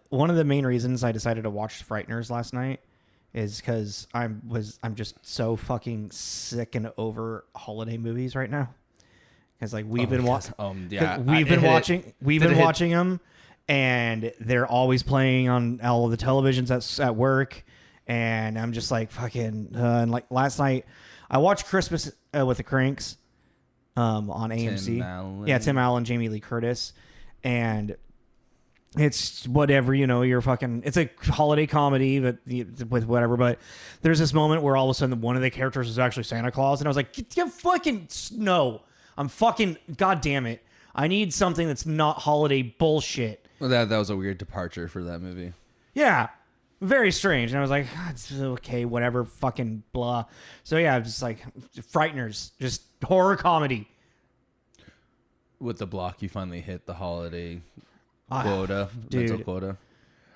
One of the main reasons I decided to watch Frighteners last night is because I'm just so fucking sick and over holiday movies right now. Because like we've been watching them, and they're always playing on all of the televisions at work, and I'm just like fucking. And like last night, I watched Christmas with the Cranks on AMC. Tim Allen, Jamie Lee Curtis, and it's whatever, you're fucking. It's a holiday comedy, but with whatever. But there's this moment where all of a sudden one of the characters is actually Santa Claus, and I was like, "You fucking no." I'm fucking, God damn it. I need something that's not holiday bullshit. Well, that was a weird departure for that movie. Yeah. Very strange. And I was like, it's okay, whatever, fucking blah. So yeah, just like Frighteners, just horror comedy. With the block, you finally hit the holiday quota, dude. mental quota.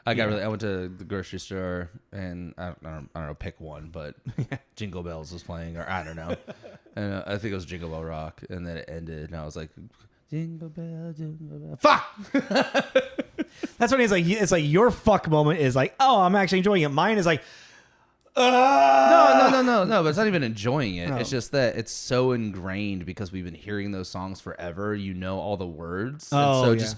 I went to the grocery store and I don't know, pick one, but Jingle Bells was playing, or I don't know. And I think it was Jingle Bell Rock, and then it ended, and I was like, Jingle Bell, Jingle Bell. Fuck! That's when it's like your fuck moment is like, oh, I'm actually enjoying it. Mine is like, No, but it's not even enjoying it. No. It's just that it's so ingrained because we've been hearing those songs forever. You know all the words. And so just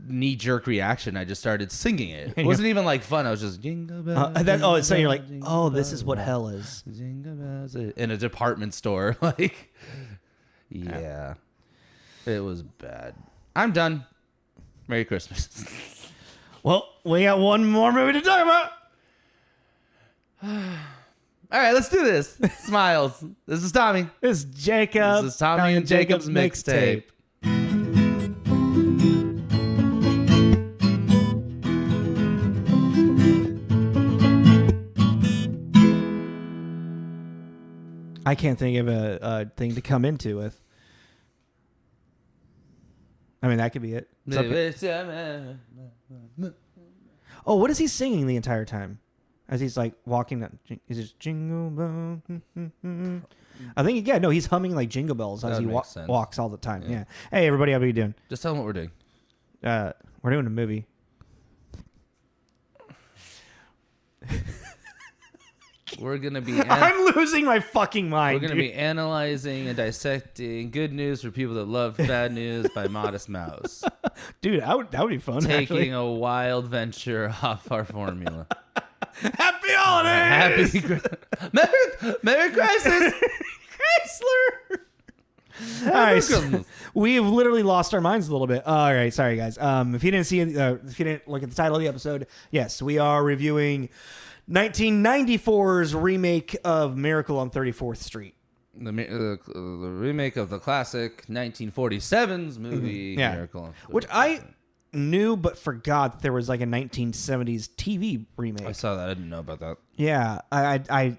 knee-jerk reaction, I just started singing it. It wasn't even like fun. I was just Jingle Bell. So you're like, oh, this is what hell is. Jingle bells in a department store. Like, yeah, it was bad. I'm done. Merry Christmas. Well, we got one more movie to talk about. All right, let's do this. Smiles. This is Tommy. This is Jacob. This is Tommy and Jacob's mixtape. I can't think of a thing to come into with. I mean, that could be it. Oh, what is he singing the entire time? As he's like walking that, is it Jingle Bell? I think, he's humming like Jingle Bells as he walks all the time. Yeah. Hey, everybody, how are you doing? Just tell them what we're doing. We're doing a movie. We're going to be... I'm losing my fucking mind. We're going to be analyzing and dissecting good news for people that love bad news by Modest Mouse. Dude, that would be fun. Taking a wild venture off our formula. Happy holidays! Merry Christmas! Chrysler! All right, so we've literally lost our minds a little bit. All right, sorry guys. If you didn't if you didn't look at the title of the episode, yes, we are reviewing 1994's remake of Miracle on 34th Street. The remake of the classic 1947's movie Miracle on 34th Street. Which I knew but forgot there was like a 1970s TV remake. I saw that. I didn't know about that. Yeah, I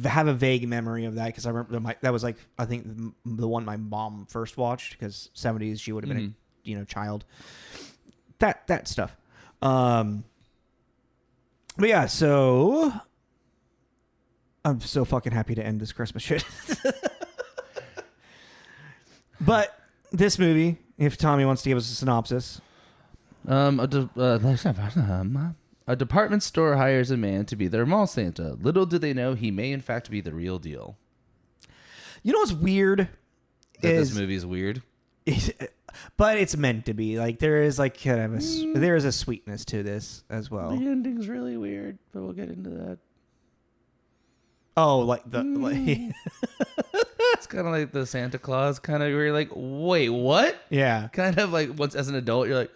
have a vague memory of that because I remember that was like, I think the one my mom first watched, because 70s she would have been a child. That stuff. But yeah, so I'm so fucking happy to end this Christmas shit. But this movie, if Tommy wants to give us a synopsis. A department store hires a man to be their mall Santa. Little do they know he may in fact be the real deal. You know what's weird? This movie is weird. But it's meant to be. Like, there is like kind of there is a sweetness to this as well. The ending's really weird, but we'll get into that. Oh, like the it's kind of like the Santa Claus kind of where you're like, wait, what? Yeah. Kind of like once as an adult, you're like,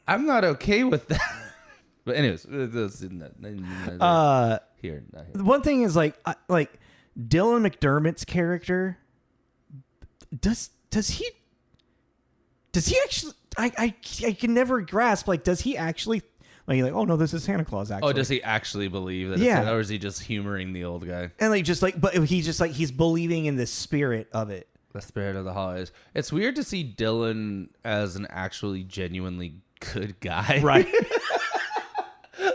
I'm not okay with that. But anyways, here. One thing is like Dylan McDermott's character. Does he actually? I can never grasp. Like, does he actually? Like, oh no, this is Santa Claus. Actually, oh, does he actually believe that? Yeah, or is he just humoring the old guy? And like, but he's just like he's believing in the spirit of it. The spirit of the holidays. It's weird to see Dylan as an actually genuinely good guy, right?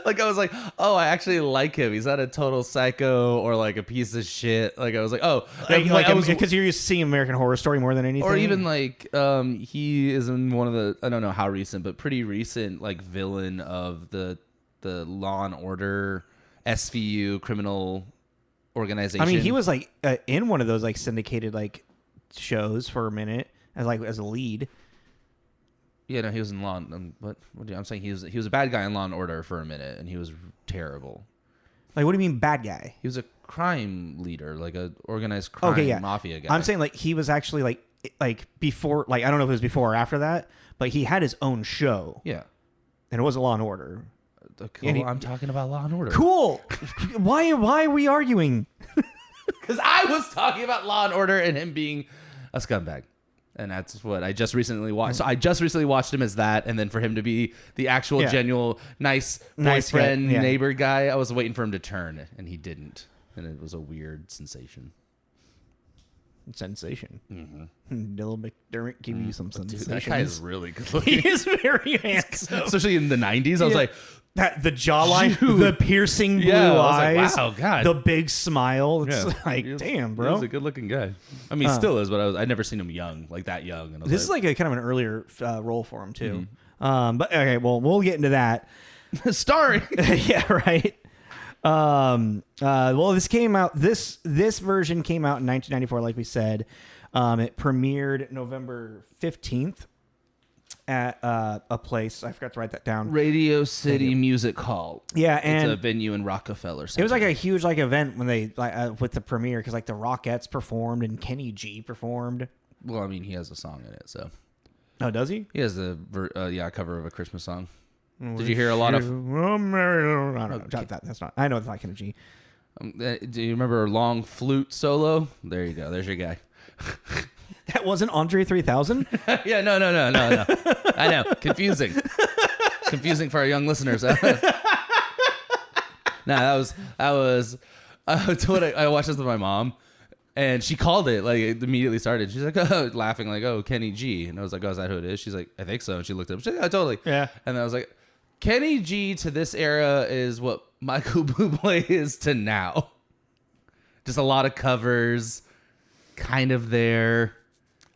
Like I was like, oh, I actually like him. He's not a total psycho or like a piece of shit. Like I was like, oh, because you're used to seeing American Horror Story more than anything, or even like he is in one of the, I don't know how recent, but pretty recent like villain of the Law and Order SVU criminal organization. I mean, he was like in one of those like syndicated like shows for a minute as a lead. Yeah, no, he was in Law. I'm saying he was a bad guy in Law and Order for a minute, and he was terrible. Like, what do you mean bad guy? He was a crime leader, like a organized crime mafia guy. I'm saying like he was actually like before, like I don't know if it was before or after that, but he had his own show. Yeah, and it wasn't Law and Order. Cool. I'm talking about Law and Order. Cool. Why are we arguing? Because I was talking about Law and Order and him being a scumbag. And that's what I just recently watched. So I just recently watched him as that, and then for him to be the actual, genuine, nice boyfriend, neighbor guy, I was waiting for him to turn, and he didn't. And it was a weird sensation. Dylan McDermott give you some sensations. Dude, that guy is really good looking. He is very handsome. Especially in the 90s. I was like... the jawline, the piercing blue eyes, like, wow, God. the big smile. It's like, damn, bro. He's a good-looking guy. I mean, he still is, but I'd never seen him young, like that young. And this is like a kind of an earlier role for him, too. But, okay, well, we'll get into that. Starring. Yeah, right. Well, this came out, this version came out in 1994, like we said. It premiered November 15th. At a place, I forgot to write that down. Radio City Music Hall. Yeah, and it's a venue in Rockefeller Center. It was like a huge like event when they with the premiere because like the Rockettes performed and Kenny G performed. Well, I mean, he has a song in it, so. Oh, does he? He has a cover of a Christmas song. Did you hear a lot of? I don't know. That's not. I know it's not Kenny G. Do you remember a long flute solo? There you go. There's your guy. That wasn't Andre 3000? Yeah, no. I know. Confusing for our young listeners. No, that was I watched this with my mom, and she called it, like, it immediately started. She's like, oh, laughing, like, oh, Kenny G. And I was like, oh, is that who it is? She's like, I think so. And she looked it up. She's like, oh, totally. Yeah. And I was like, Kenny G to this era is what Michael Bublé is to now. Just a lot of covers, kind of there.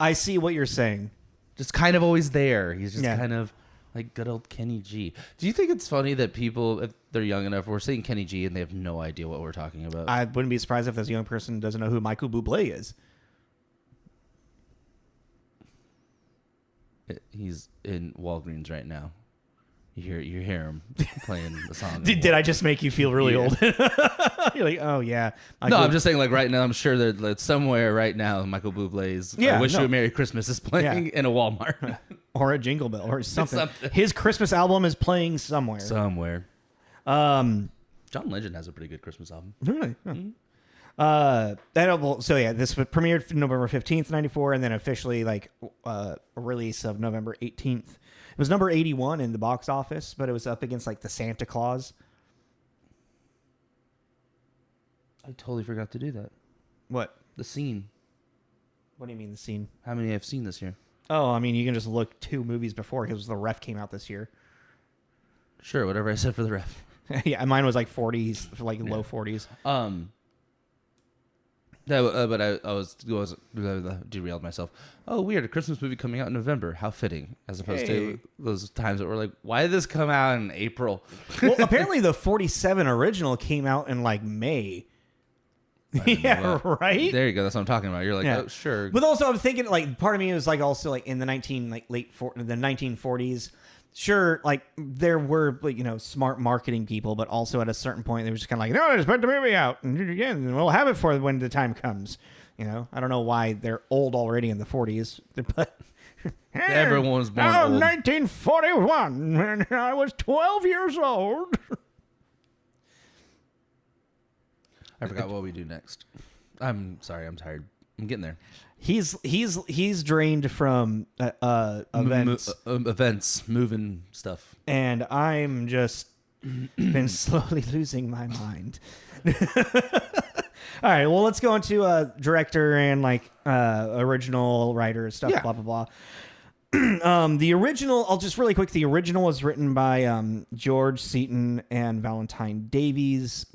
I see what you're saying. Just kind of always there. He's just kind of like good old Kenny G. Do you think it's funny that people, if they're young enough, we're saying Kenny G and they have no idea what we're talking about? I wouldn't be surprised if this young person doesn't know who Michael Bublé is. He's in Walgreens right now. You hear him playing the song. Did I just make you feel really old? You're like, oh yeah. No, I'm just saying, like, right now, I'm sure that somewhere right now, Michael Bublé's "I Wish You a Merry Christmas" is playing in a Walmart or a Jingle Bell or something. His Christmas album is playing somewhere. John Legend has a pretty good Christmas album. Really? So yeah, this premiered November 15th, 94, and then officially like a release of November 18th. It was number 81 in the box office, but it was up against like the Santa Claus. I totally forgot to do that. What? The scene. What do you mean the scene? How many I've seen this year? Oh, I mean, you can just look 2 movies before because the Ref came out this year. Sure, whatever I said for the Ref. Yeah, mine was like 40s, like low 40s. But I was derailed myself. Oh, weird! A Christmas movie coming out in November. How fitting, as opposed to those times that were like, why did this come out in April? Well, apparently the 47 original came out in like May. Yeah, right. There you go. That's what I'm talking about. You're like, oh, sure. But also, I'm thinking like part of me was like also like in the 1940s. Sure, like there were, you know, smart marketing people, but also at a certain point they were just kind of like, no, just put the movie out and we'll have it for when the time comes. You know, I don't know why they're old already in the 40s, but everyone was born old. 1941, when I was 12 years old. I forgot what we do next. I'm sorry, I'm tired. I'm getting there. He's drained from events, moving stuff, and I'm just been slowly losing my mind. All right, well, let's go into director and like original writer stuff. Blah blah blah. The original, I'll just really quick. The original was written by George Seaton and Valentine Davies.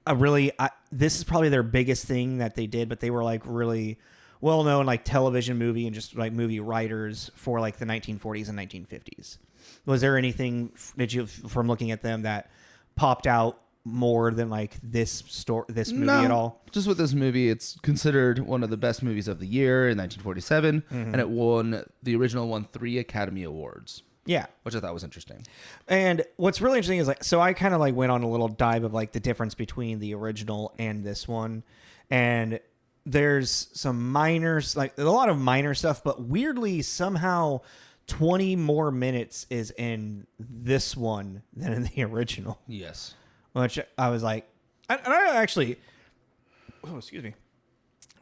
This is probably their biggest thing that they did, but they were like really well known like television movie and just like movie writers for like the 1940s and 1950s. Was there anything that you from looking at them that popped out more than like this movie at all? Just with this movie, it's considered one of the best movies of the year in 1947, and the original won 3 Academy Awards. Yeah, which I thought was interesting. And what's really interesting is like, so I kind of like went on a little dive of like the difference between the original and this one, and there's some minors, like a lot of minor stuff, but weirdly somehow 20 more minutes is in this one than in the original. Yes. Which I was like, I actually, excuse me.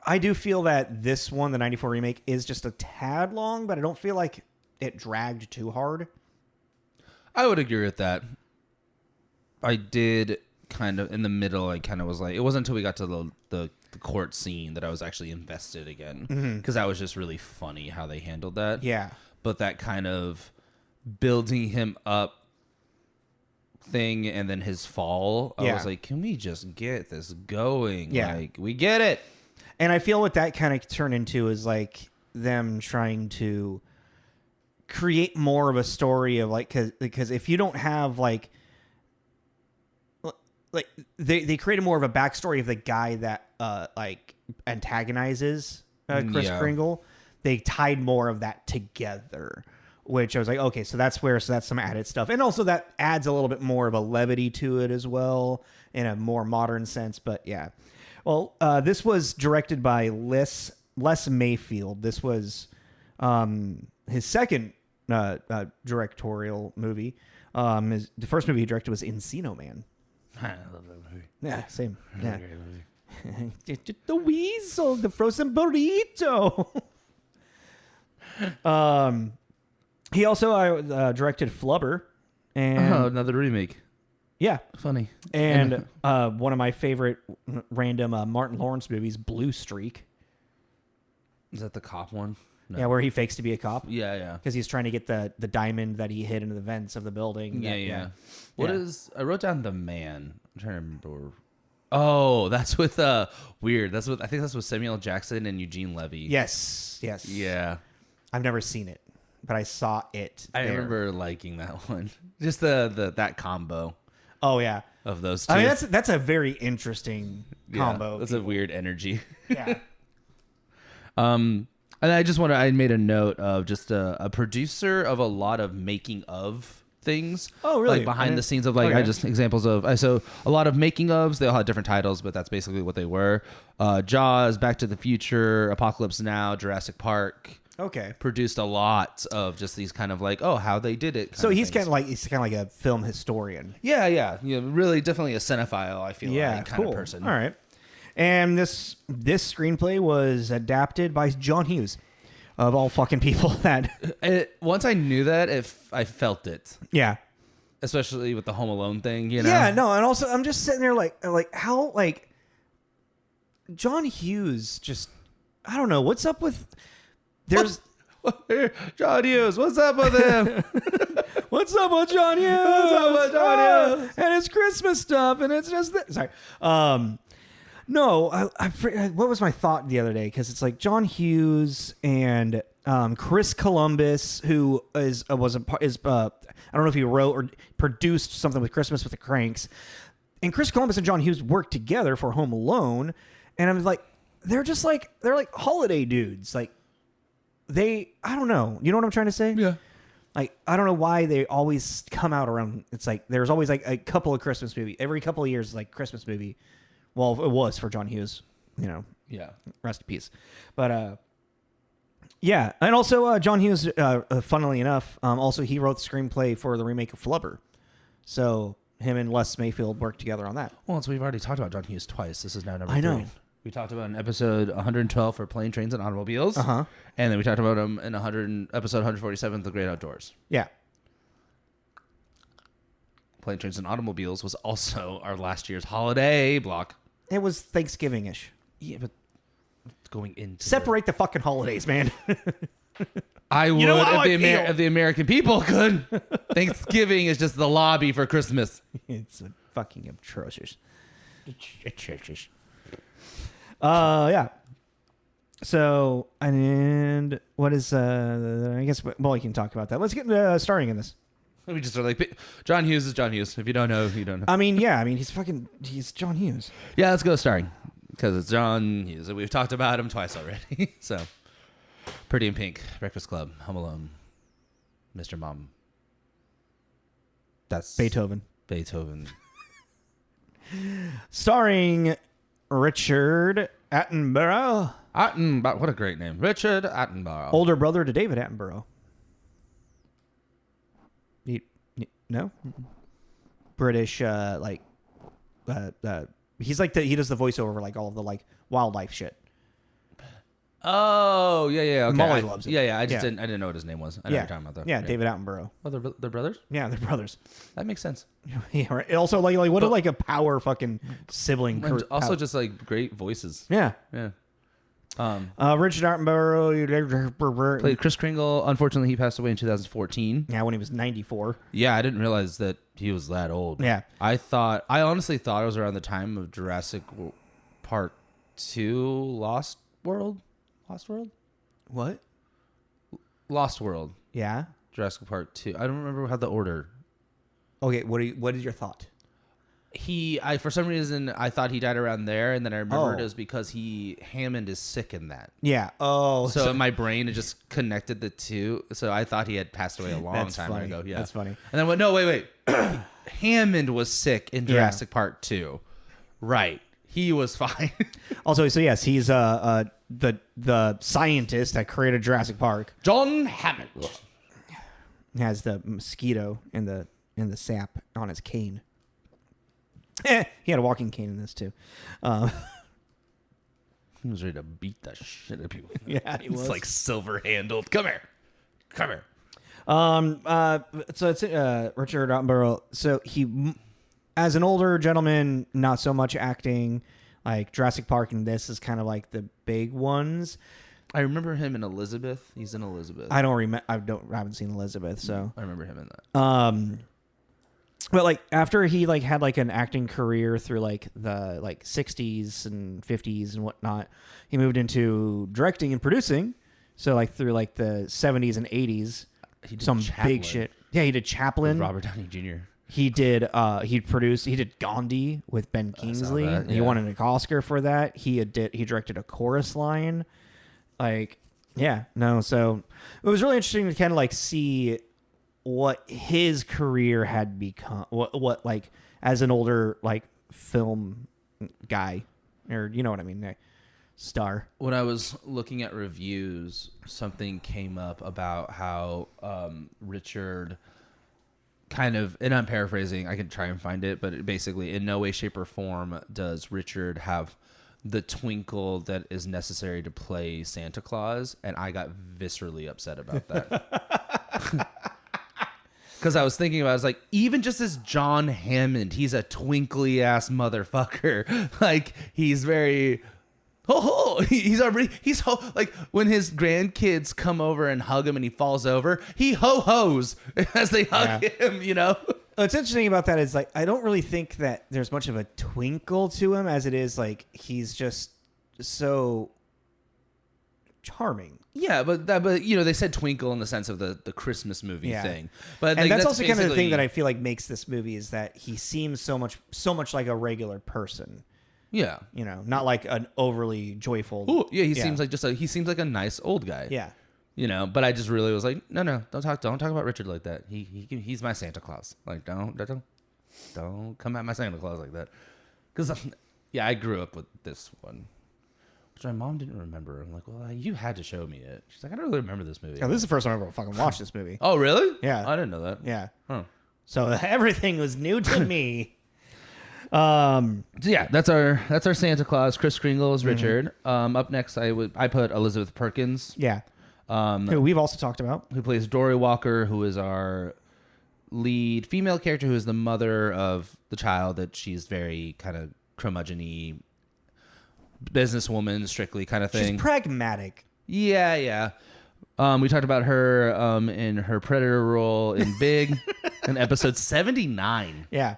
I do feel that this one, the 94 remake, is just a tad long, but I don't feel like it dragged too hard. I would agree with that. I did kind of, in the middle, I kind of was like, it wasn't until we got to the court scene that I was actually invested again. Because that was just really funny how they handled that. Yeah. But that kind of building him up thing and then his fall, I was like, can we just get this going? Yeah. Like, we get it. And I feel what that kind of turned into is like them trying to create more of a story of like, because if you don't have like they created more of a backstory of the guy that like antagonizes Kris Kringle. They tied more of that together, which I was like, okay, so that's some added stuff. And also that adds a little bit more of a levity to it as well in a more modern sense. But yeah. Well, this was directed by Les Mayfield. This was his second directorial movie. The first movie he directed was Encino Man. I love that movie. Yeah, same. Yeah. Great movie. The weasel, the frozen burrito. He also directed Flubber, and another remake. Yeah, funny. And one of my favorite random Martin Lawrence movies, Blue Streak. Is that the cop one? No. Yeah, where he fakes to be a cop. Yeah. Because he's trying to get the diamond that he hid into the vents of the building. Yeah. I wrote down The Man. I'm trying to remember. Oh, that's with Weird. I think that's with Samuel Jackson and Eugene Levy. Yes. Yeah. I've never seen it, but I saw it. I remember liking that one. Just that combo. Oh yeah. Of those two. I mean that's a very interesting combo. That's a weird energy. Yeah. And I made a note of just a producer of a lot of making of things. Oh, really? Like behind the scenes of examples of, so a lot of making ofs, they all had different titles, but that's basically what they were. Jaws, Back to the Future, Apocalypse Now, Jurassic Park. Okay. Produced a lot of just these kind of like, how they did it. So he's kind of like a film historian. Yeah. Really definitely a cinephile, I feel like, kind of person. All right. And this screenplay was adapted by John Hughes, of all fucking people. Once I knew that, I felt it. Yeah. Especially with the Home Alone thing, you know? Yeah, no, and also I'm just sitting there like how like John Hughes just, I don't know, what's up with John Hughes, what's up with him? What's up with John Hughes? What's up with John Hughes? And it's Christmas stuff, and it's just sorry. No, what was my thought the other day? Because it's like John Hughes and Chris Columbus, who I don't know if he wrote or produced something with Christmas with the Cranks, and Chris Columbus and John Hughes worked together for Home Alone, and I'm like, they're like holiday dudes, like I don't know, you know what I'm trying to say? Yeah. Like, I don't know why they always come out around. It's like there's always like a couple of Christmas movies every couple of years, like Christmas movie. Well, it was for John Hughes, you know. Yeah. Rest in peace. But yeah, and also John Hughes, funnily enough, also he wrote the screenplay for the remake of Flubber. So him and Les Mayfield worked together on that. Well, so we've already talked about John Hughes twice. This is now number 3. I know. We talked about in episode 112 for Plane, Trains, and Automobiles. Uh-huh. And then we talked about him in episode 147, The Great Outdoors. Yeah. Plane, Trains, and Automobiles was also our last year's holiday block. It was Thanksgiving-ish. Yeah, but going into Separate the fucking holidays, man. I would know how if the American people could. Thanksgiving is just the lobby for Christmas. It's fucking atrocious. Atrocious. Yeah. So, and what is, I guess, well, we can talk about that. Let's get starring in this. We just are like, John Hughes is John Hughes. If you don't know, you don't know. I mean, yeah, he's John Hughes. Yeah, let's go starring. Because it's John Hughes. We've talked about him twice already. So, Pretty in Pink, Breakfast Club, Home Alone, Mr. Mom. That's Beethoven. Starring Richard Attenborough. What a great name. Richard Attenborough. Older brother to David Attenborough. No? British, he's like he does the voiceover for like all of the like wildlife shit. Oh, yeah. Okay. Molly loves it. Yeah. I didn't know what his name was. I know what you're talking about though. Yeah, David Attenborough. Oh, they're brothers? Yeah, they're brothers. That makes sense. Yeah, right. And also, like what a power fucking sibling. And also just like great voices. Yeah. Richard Attenborough played Kris Kringle. Unfortunately, he passed away in 2014. Yeah, when he was 94. Yeah, I didn't realize that he was that old. Yeah. I honestly thought it was around the time of Jurassic Park 2, Lost World? What? Lost World. Yeah. Jurassic Park 2. I don't remember how the order. Okay, what is your thought? For some reason, I thought he died around there, and then I remembered it was because Hammond is sick in that. Yeah. Oh. So in my brain, it just connected the two. So I thought he had passed away a long time ago. Yeah. That's funny. And then I went, no, wait. Hammond was sick in Jurassic Park 2. Right. He was fine. Also, so yes, he's the scientist that created Jurassic Park. John Hammond. He has the mosquito in the sap on his cane. He had a walking cane in this too. He was ready to beat the shit out of people. Yeah, he was. It's like silver handled. Come here. So it's Richard Attenborough. So he, as an older gentleman, not so much acting. Like Jurassic Park and this is kind of like the big ones. I remember him in Elizabeth. He's in Elizabeth. I don't remember. I haven't seen Elizabeth, so I remember him in that. But like after he like had like an acting career through like the like 60s and 50s and whatnot, he moved into directing and producing. So like through like the 70s and 80s, He did some Chaplin big shit. Yeah, he did Chaplin. with Robert Downey Jr. He did he did Gandhi with Ben Kingsley. that, He yeah. won an Oscar for that. He directed A Chorus Line. Like, yeah, no, so it was really interesting to kind of like see what his career had become, what like as an older like film guy, or you know what I mean, star. When I was looking at reviews, something came up about how Richard kind of, and I'm paraphrasing, I can try and find it, but basically in no way, shape, or form does Richard have the twinkle that is necessary to play Santa Claus, and I got viscerally upset about that. Because I was thinking about it, I was like, even just as John Hammond, he's a twinkly ass motherfucker. Like, he's very he's like when his grandkids come over and hug him and he falls over, he ho-hos as they hug him, you know? What's interesting about that is like I don't really think that there's much of a twinkle to him as it is like he's just so charming. Yeah, but you know, they said twinkle in the sense of the Christmas movie thing. But and like, that's also kind of the thing that I feel like makes this movie is that he seems so much like a regular person. Yeah. You know, not like an overly joyful. Ooh, yeah, he seems like a nice old guy. Yeah. You know, but I just really was like, no, don't talk about Richard like that. He's my Santa Claus. Like, don't come at my Santa Claus like that. Because I grew up with this one, which my mom didn't remember. I'm like, well, you had to show me it. She's like, I don't really remember this movie. Yeah, this is the first time I ever fucking watched this movie. Oh, really? Yeah. I didn't know that. Yeah. Huh. So everything was new to me. So yeah, that's our Santa Claus. Kris Kringle is Richard. Up next, I put Elizabeth Perkins. Yeah. Who we've also talked about. Who plays Dory Walker, who is our lead female character, who is the mother of the child that she's very kind of curmudgeon-y businesswoman, strictly kind of thing. She's pragmatic. Yeah. We talked about her in her Predator role in Big in episode 79. Yeah.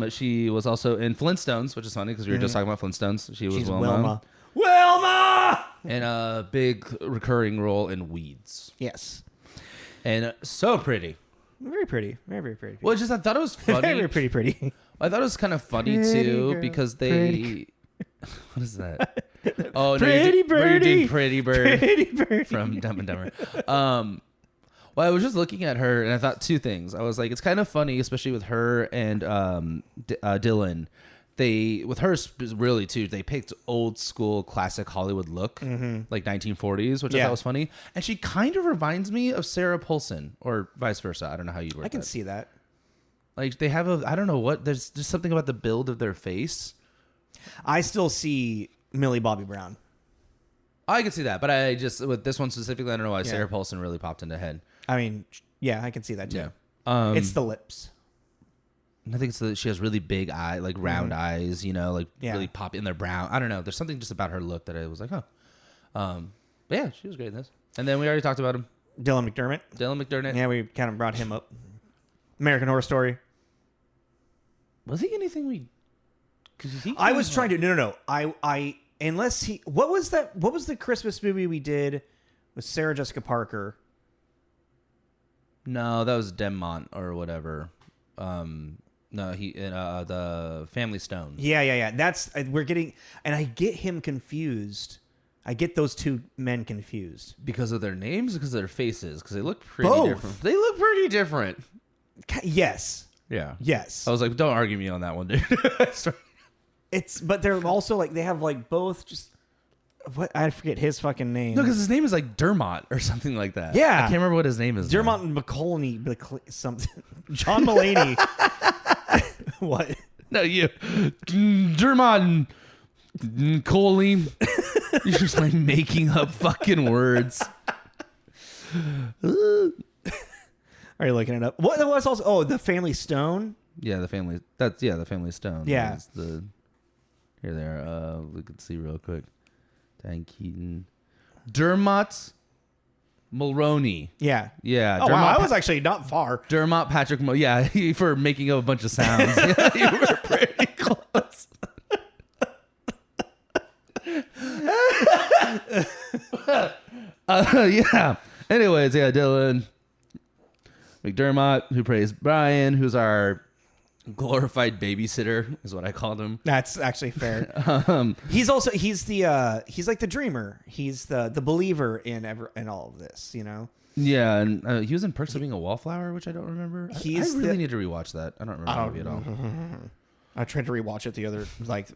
She was also in Flintstones, which is funny because we were just talking about Flintstones. She's Wilma. Wilma! And a big recurring role in Weeds. Yes. And so pretty. Very pretty. Very, very pretty. Well, just I thought it was funny. Very pretty. I thought it was kind of funny Pretty tue girl, because they. pretty. What is that? Oh, Pretty no, you're birdie. doing Pretty Bird Pretty birdie. from Dumb and Dumber. Well, I was just looking at her and I thought two things. I was like, it's kind of funny, especially with her and Dylan. With her really too, they picked old school classic Hollywood look, like 1940s, which I thought was funny. And she kind of reminds me of Sarah Paulson, or vice versa. I don't know how you'd work. I can see that. Like they have I don't know what. There's just something about the build of their face. I still see Millie Bobby Brown. I can see that, but I just with this one specifically, I don't know why Sarah Paulson really popped into head. I mean, yeah, I can see that too. Yeah, it's the lips. I think it's she has really big eye, like round eyes, like really Yeah. pop in their brown. I don't know. There's something just about her look that I was like, huh. But yeah, she was great in this. And then we already talked about him, Dylan McDermott. Dylan McDermott. Yeah, we kind of brought him up. American Horror Story. Was he anything we? I was trying to. No. I unless he. What was that? What was the Christmas movie we did with Sarah Jessica Parker? No, that was Demmont or whatever. No, he the Family Stone. Yeah. That's we're getting, and I get him confused. I get those two men confused Because of their names, because of their faces, because they look pretty Both. different. They look pretty different. Yes. Yeah. Yes. I was like, don't argue me on that one, dude. But they're also like they have like both just what I forget his fucking name. No, because his name is like Dermot or something like that. Yeah. I can't remember what his name is. Dermot McColney, something. John Mulaney. What? No, you. Dermot Coley. You're just like making up fucking words. Are you looking it up? What was also? Oh, the Family Stone. Yeah, the Family Stone. Yeah. That's here there. We could see real quick. Dan Keaton. Dermot Mulroney. Yeah. Yeah. Oh, Dermot wow. I was actually not far. Dermot Patrick yeah, for making up a bunch of sounds. Yeah, you were pretty close. Yeah. Anyways, yeah, Dylan McDermott, who plays Brian, who's our glorified babysitter, is what I called him. That's actually fair. He's like the dreamer. He's the believer in all of this, Yeah, and he was in Perks of Being a Wallflower, which I don't remember. I really need to rewatch that. I don't remember the movie at all. I tried to rewatch it the other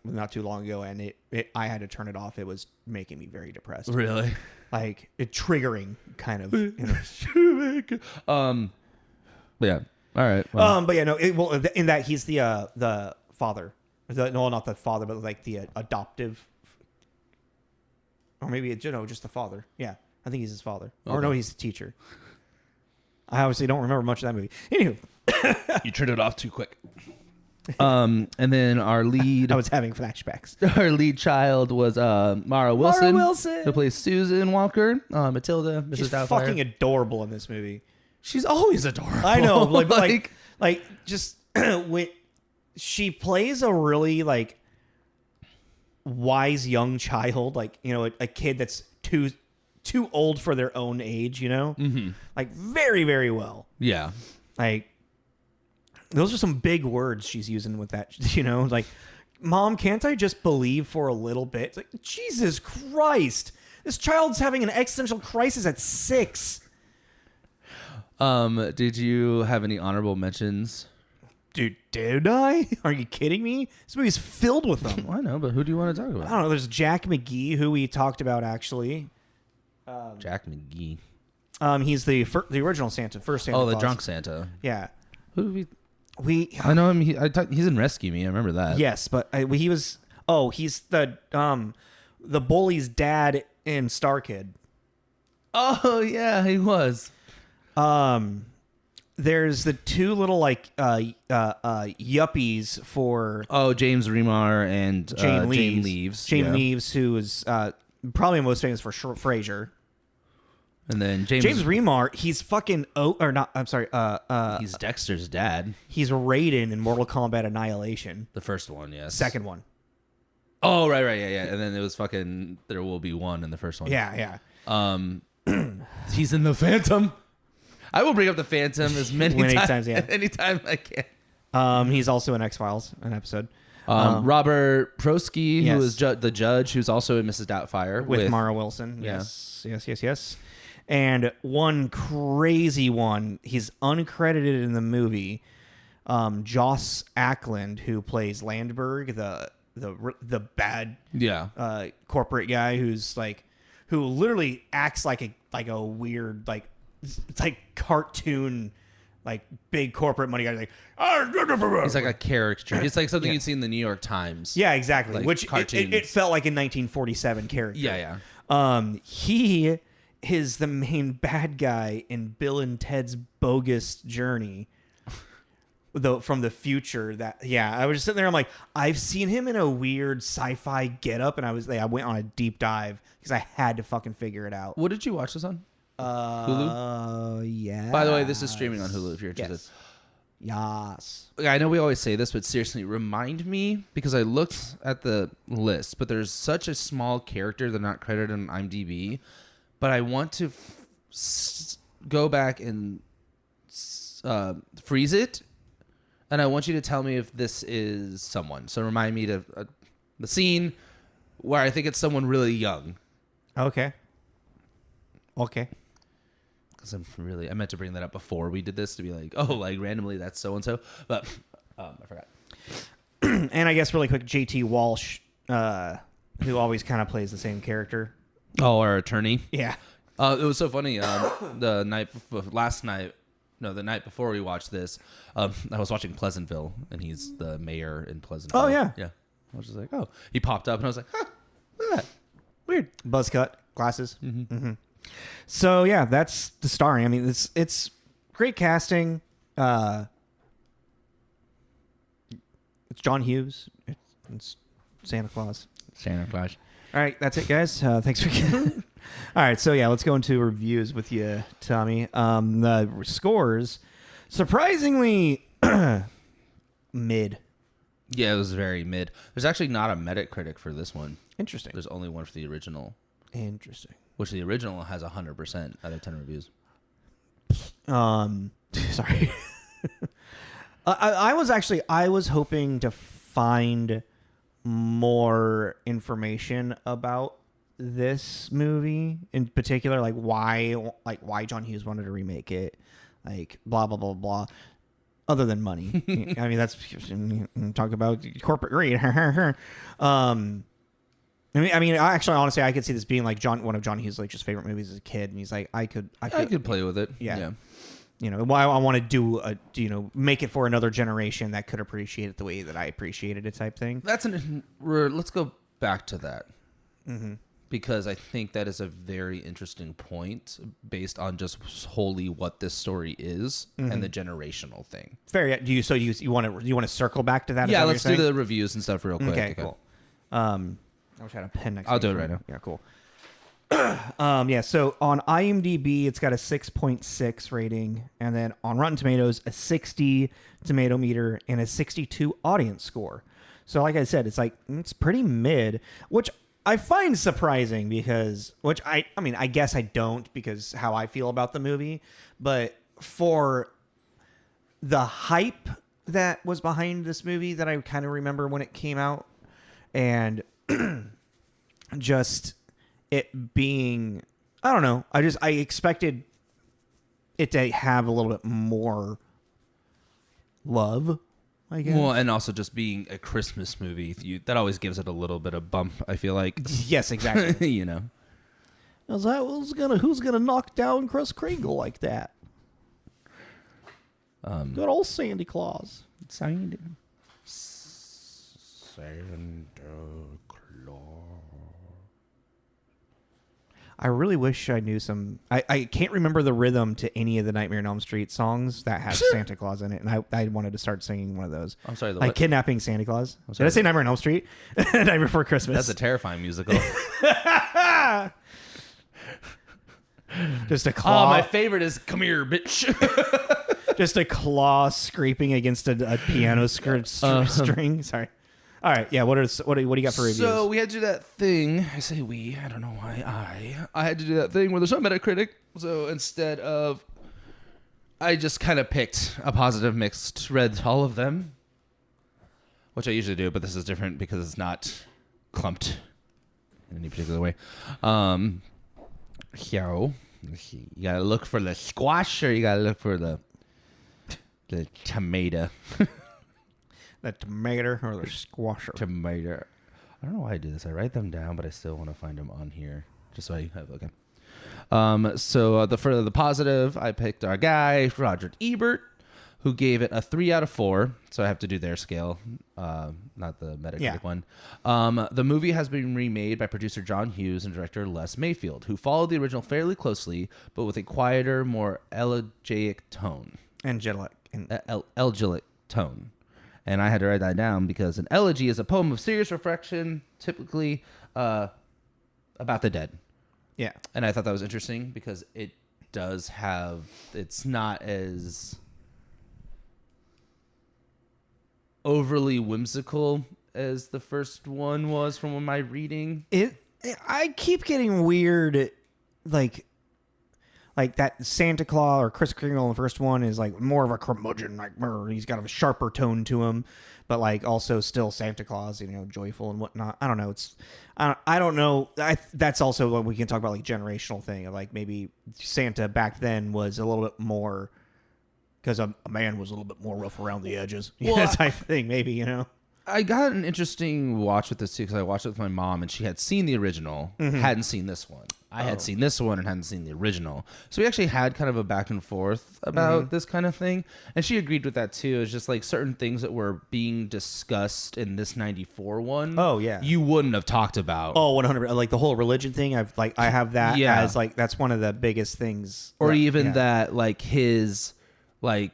not too long ago, and I had to turn it off. It was making me very depressed. Really? Like it triggering kind of. But yeah. All right. Well. But yeah, no. In that he's the father. Not the father, but like the adoptive, or maybe just the father. Yeah, I think he's his father. Okay. Or no, he's the teacher. I obviously don't remember much of that movie. Anywho, you turned it off too quick. And then our lead. I was having flashbacks. Our lead child was Mara Wilson, who plays Susan Walker, Matilda, Mrs. She's Doubtfire. fucking adorable in this movie. She's always adorable. I know, like just when she plays a really like wise young child, like a kid that's too old for their own age, like very, very well. Yeah, like those are some big words she's using with that, like, Mom, can't I just believe for a little bit? It's like, Jesus Christ, this child's having an existential crisis at 6. Did you have any honorable mentions? Dude, did I? Are you kidding me? This movie's filled with them. Well, I know, but who do you want to talk about? I don't know. There's Jack McGee, who we talked about actually. Jack McGee. He's the original Santa, first Santa. Oh, the Claus. Drunk Santa. Yeah. Who do we? I know him. He's in Rescue Me. I remember that. Yes, but he was. Oh, he's the bully's dad in Star Kid. Oh yeah, he was. There's the two little yuppies for James Remar and Jane Leaves. Jane Leaves, who is probably most famous for Frasier. And then James Remar, he's fucking or not. I'm sorry. He's Dexter's dad. He's Raiden in Mortal Kombat Annihilation. The first one, yes. Second one. Oh, right, yeah. And then it was fucking There Will Be One in the first one. Yeah. He's in the Phantom. I will bring up the Phantom as many times. Yeah. Anytime I can. He's also in X-Files, an episode. Robert Prosky, yes. who is the judge, who's also in Mrs. Doubtfire. With Mara Wilson. Yeah. Yes. And one crazy one, he's uncredited in the movie, Joss Ackland, who plays Landberg, the bad corporate guy who literally acts like a weird, like, it's like cartoon, like big corporate money guy. He's like a caricature. He's like something you'd see in the New York Times. Yeah, exactly. Like Which it felt like a 1947 character. Yeah. He is the main bad guy in Bill and Ted's Bogus Journey. Though from the future, I was just sitting there. I'm like, I've seen him in a weird sci-fi getup, and I went on a deep dive because I had to fucking figure it out. What did you watch this on? Hulu. Yeah. By the way, this is streaming on Hulu if you're interested. Yes. I know we always say this, but seriously, remind me, because I looked at the list, but there's such a small character they're not credited on IMDb, but I want to go back and freeze it, and I want you to tell me if this is someone. So remind me to the scene where I think it's someone really young. Okay. Because I meant to bring that up before we did this to be like, oh, like randomly that's so and so, but I forgot. And I guess really quick, JT Walsh, who always kind of plays the same character. Oh, our attorney. Yeah. It was so funny. The night before we watched this, I was watching Pleasantville, and he's the mayor in Pleasantville. Oh yeah. Yeah. I was just like, oh, he popped up, and I was like, huh, look at that. Weird. Buzz cut, glasses. Mm-hmm. So yeah, that's the starring. I mean, it's great casting. It's John Hughes. It's Santa Claus. All right, that's it, guys. Thanks for. All right, so yeah, let's go into reviews with you, Tommy. The scores, surprisingly, mid. Yeah, it was very mid. There's actually not a Metacritic for this one. Interesting. There's only one for the original. Interesting. Which the original has 100% out of 10 reviews. Sorry. I was hoping to find more information about this movie in particular, like why John Hughes wanted to remake it, like blah blah blah blah. Other than money, I mean that's talk about corporate greed. I mean, actually, honestly, I could see this being like one of John Hughes' like just favorite movies as a kid, and he's like, I could play with it. Yeah. You know, why I want to make it for another generation that could appreciate it the way that I appreciated it, type thing. Let's go back to that. Mm-hmm. Because I think that is a very interesting point based on just wholly what this story is and the generational thing. Fair. Yeah. Do you want to circle back to that? Yeah, let's do the reviews and stuff real quick. Okay, cool. I wish I had a pen next to me. I'll do it right now. Yeah, cool. Yeah, so on IMDb, it's got a 6.6 rating, and then on Rotten Tomatoes, a 60 tomato meter and a 62 audience score. So like I said, it's pretty mid, which I find surprising because, I mean, I guess I don't because how I feel about the movie, but for the hype that was behind this movie that I kind of remember when it came out, and just it being, I don't know, I expected it to have a little bit more love, I guess. Well, and also just being a Christmas movie, that always gives it a little bit of bump, I feel like. Yes, exactly. You know. Who's gonna knock down Kris Kringle like that? Good old Santa Claus. Santa Claus. I really wish I knew some. I can't remember the rhythm to any of the Nightmare on Elm Street songs that have Santa Claus in it, and I wanted to start singing one of those. I'm sorry, like Kidnapping Santa Claus. Did I say Nightmare on Elm Street? Nightmare Before Christmas. That's a terrifying musical. Just a claw. Oh, my favorite is "Come here, bitch." Just a claw scraping against a piano string. Sorry. All right. Yeah. What do you got for reviews? So we had to do that thing. I say we. I don't know why I had to do that thing where there's no Metacritic. So instead of, I just kind of picked a positive mixed, read all of them, which I usually do, but this is different because it's not clumped in any particular way. So you gotta look for the squash, or you gotta look for the tomato. The tomato or the squasher. Tomato. I don't know why I do this. I write them down, but I still want to find them on here, just so I have okay. So for the positive, I picked our guy Roger Ebert, who gave it a 3 out of 4. So I have to do their scale, not the Metacritic one. The movie has been remade by producer John Hughes and director Les Mayfield, who followed the original fairly closely, but with a quieter, more elegiac tone. Angelic. Elegiac tone. And I had to write that down because an elegy is a poem of serious reflection, typically about the dead. Yeah. And I thought that was interesting because it does have, it's not as overly whimsical as the first one was from my reading. I keep getting weird, like that Santa Claus or Kris Kringle in the first one is like more of a curmudgeon, like he's got a sharper tone to him, but like also still Santa Claus, joyful and whatnot. I don't know. I don't know. That's also what we can talk about, like generational thing of like maybe Santa back then was a little bit more because a man was a little bit more rough around the edges, type thing. Maybe I got an interesting watch with this too because I watched it with my mom and she had seen the original, hadn't seen this one. I had seen this one and hadn't seen the original. So we actually had kind of a back and forth about this kind of thing. And she agreed with that too. It's just like certain things that were being discussed in this 94 one. Oh, yeah. You wouldn't have talked about. Oh, 100%. Like the whole religion thing. I have that as like, that's one of the biggest things. Or even that like his like,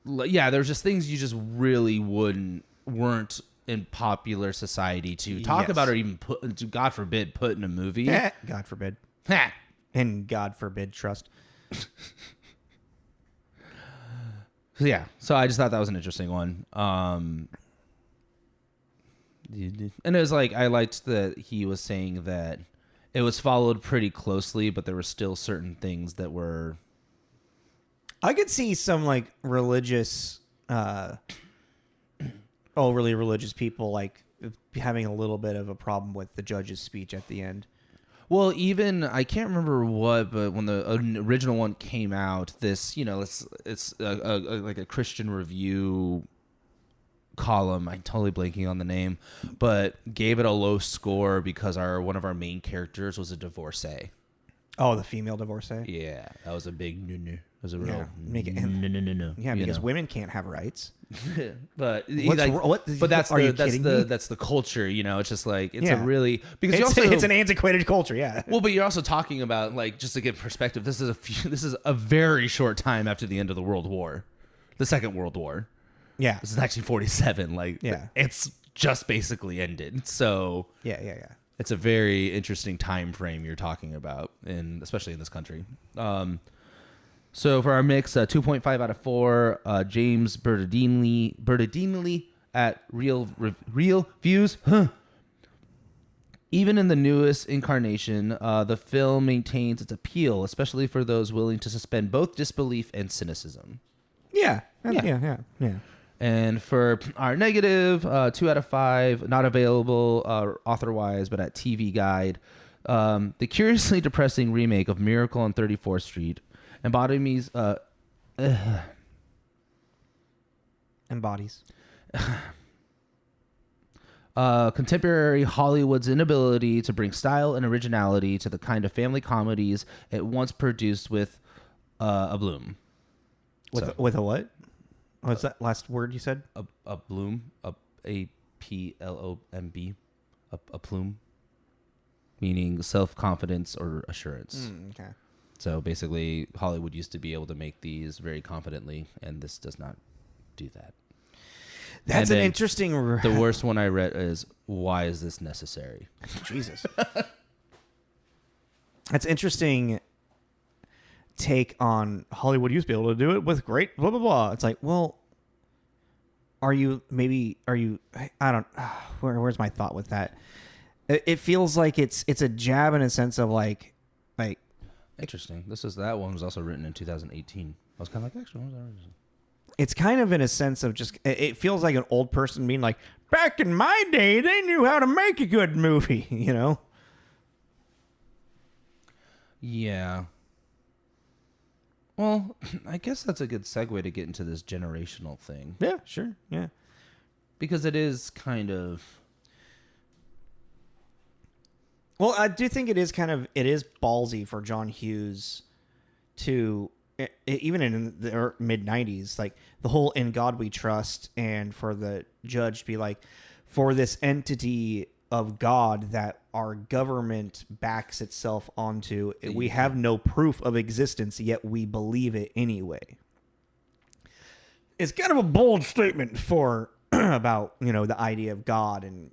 there's just things you just really weren't in popular society to talk about or even put, God forbid, put in a movie. God forbid. And God forbid, trust. Yeah. So I just thought that was an interesting one. And it was like, I liked that he was saying that it was followed pretty closely, but there were still certain things that were. I could see some like religious, overly religious people like having a little bit of a problem with the judge's speech at the end. Well, even I can't remember what, but when the original one came out, this it's like a Christian review column. I'm totally blanking on the name, but gave it a low score because one of our main characters was a divorcee. Oh, the female divorcee. Yeah, that was a big no. It was a real no. Yeah, because women can't have rights. But that's the culture, it's just like it's a really because it's an antiquated culture, yeah. Well, but you're also talking about like just to get perspective. This is a very short time after the end of the World War, the Second World War. Yeah, this is actually 47. Like, it's just basically ended. So yeah. It's a very interesting time frame you're talking about, especially in this country. So for our mix, 2.5 out of 4, James Bertadinelli at Real Views. Even in the newest incarnation, the film maintains its appeal, especially for those willing to suspend both disbelief and cynicism. Yeah. And for our negative, 2 out of 5, not available author-wise, but at TV Guide, the curiously depressing remake of Miracle on 34th Street embodies contemporary Hollywood's inability to bring style and originality to the kind of family comedies it once produced with a bloom. With a what? What's that last word you said? A bloom, a plomb, a plume, meaning self-confidence or assurance. Okay. So basically, Hollywood used to be able to make these very confidently, and this does not do that. That's an interesting. The worst one I read is, "Why is this necessary?" Jesus. That's interesting take on Hollywood used to be able to do it with great blah blah blah. It's like, well, are you I don't where's my thought with that? It feels like it's a jab in a sense of like interesting. That one was also written in 2018. I was kind of like, actually, when was that written? It's kind of in a sense of just, it feels like an old person being like, back in my day, they knew how to make a good movie, you know? Yeah. Well, I guess that's a good segue to get into this generational thing. Yeah, sure. Yeah. Because it is kind of... Well, I do think it is ballsy for John Hughes to, even in the mid 90s, like the whole "In God We Trust," and for the judge to be like, for this entity of God that our government backs itself onto, we have no proof of existence, yet we believe it anyway. It's kind of a bold statement for about, the idea of God and,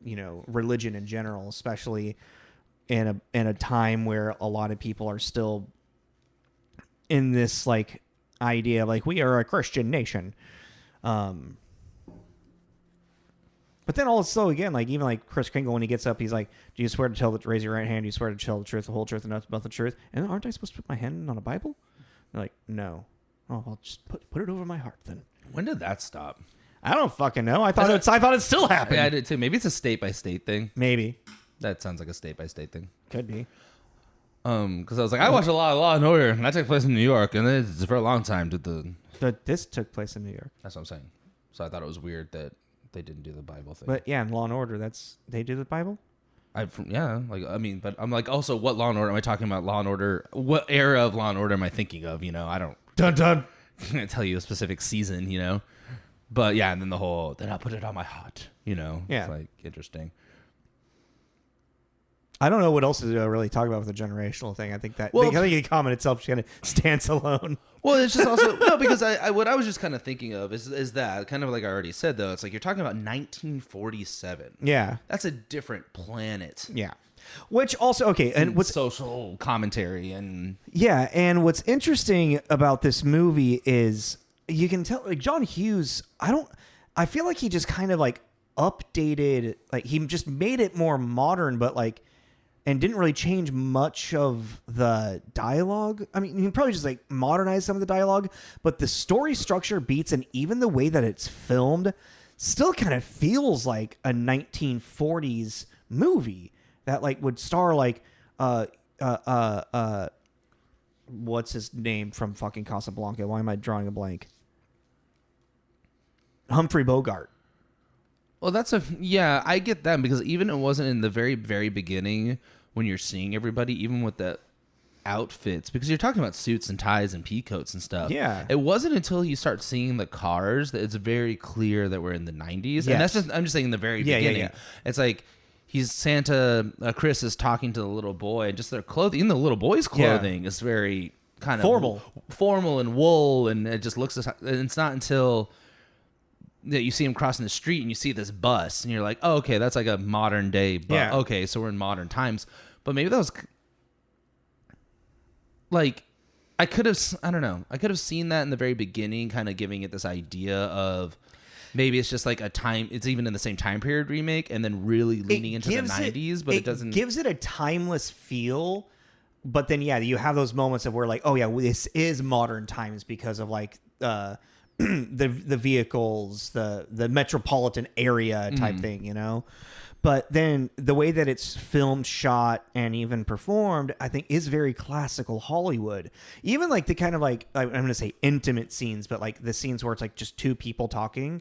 religion in general, especially in a time where a lot of people are still in this like idea of like, we are a Christian nation. But then also again, like even like Chris Kringle, when he gets up, he's like, do you swear to raise your right hand? Do you swear to tell the truth, the whole truth, and nothing but the truth? And aren't I supposed to put my hand on a Bible? They're like, no. Oh, I'll just put it over my heart then. When did that stop? I don't fucking know. I thought it still happened. Yeah, I did too. Maybe it's a state by state thing. Maybe. That sounds like a state by state thing. Could be. Because I was like, I watched a lot of Law and Order, and that took place in New York, and it's for a long time. This took place in New York. That's what I'm saying. So I thought it was weird that they didn't do the Bible thing. But yeah, in Law and Order, they do the Bible. But I'm like, also, what Law and Order am I talking about? Law and Order, what era of Law and Order am I thinking of? I don't. Dun dun. Can't tell you a specific season, But yeah, and then then I'll put it on my heart, Yeah. It's like interesting. I don't know what else to really talk about with the generational thing. I think I think the comment itself just kind of stands alone. Well, it's just also no, because what I was just kind of thinking of is that kind of like I already said though. It's like you're talking about 1947. Yeah, that's a different planet. Yeah, which also and what's social commentary and and what's interesting about this movie is you can tell like John Hughes. I feel like he just kind of like updated, like he just made it more modern, but like. And didn't really change much of the dialogue. I mean, he probably just like modernized some of the dialogue, but the story structure beats, and even the way that it's filmed still kind of feels like a 1940s movie that like would star like what's his name from fucking Casablanca? Why am I drawing a blank? Humphrey Bogart. Well, I get that because even it wasn't in the very, very beginning when you're seeing everybody, even with the outfits, because you're talking about suits and ties and peacoats and stuff. Yeah. It wasn't until you start seeing the cars that it's very clear that we're in the 90s. Yes. And that's I'm just saying in the very beginning. Yeah. It's like he's Santa, Chris is talking to the little boy, and just their clothing, even the little boy's clothing is very kind of formal and wool, and it just looks, and it's not until... that you see him crossing the street and you see this bus and you're like, oh, okay, that's like a modern day bus. Yeah. Okay, so we're in modern times. But maybe that was like, I could have seen that in the very beginning, kind of giving it this idea of maybe it's just like it's even in the same time period remake and then really leaning into the 90s, but it doesn't. It gives it a timeless feel. But then, you have those moments of where like, oh yeah, this is modern times because of like, the vehicles, the metropolitan area type thing, But then the way that it's filmed, shot, and even performed, I think is very classical Hollywood. Even like the kind of like, I'm going to say intimate scenes, but like the scenes where it's like just two people talking,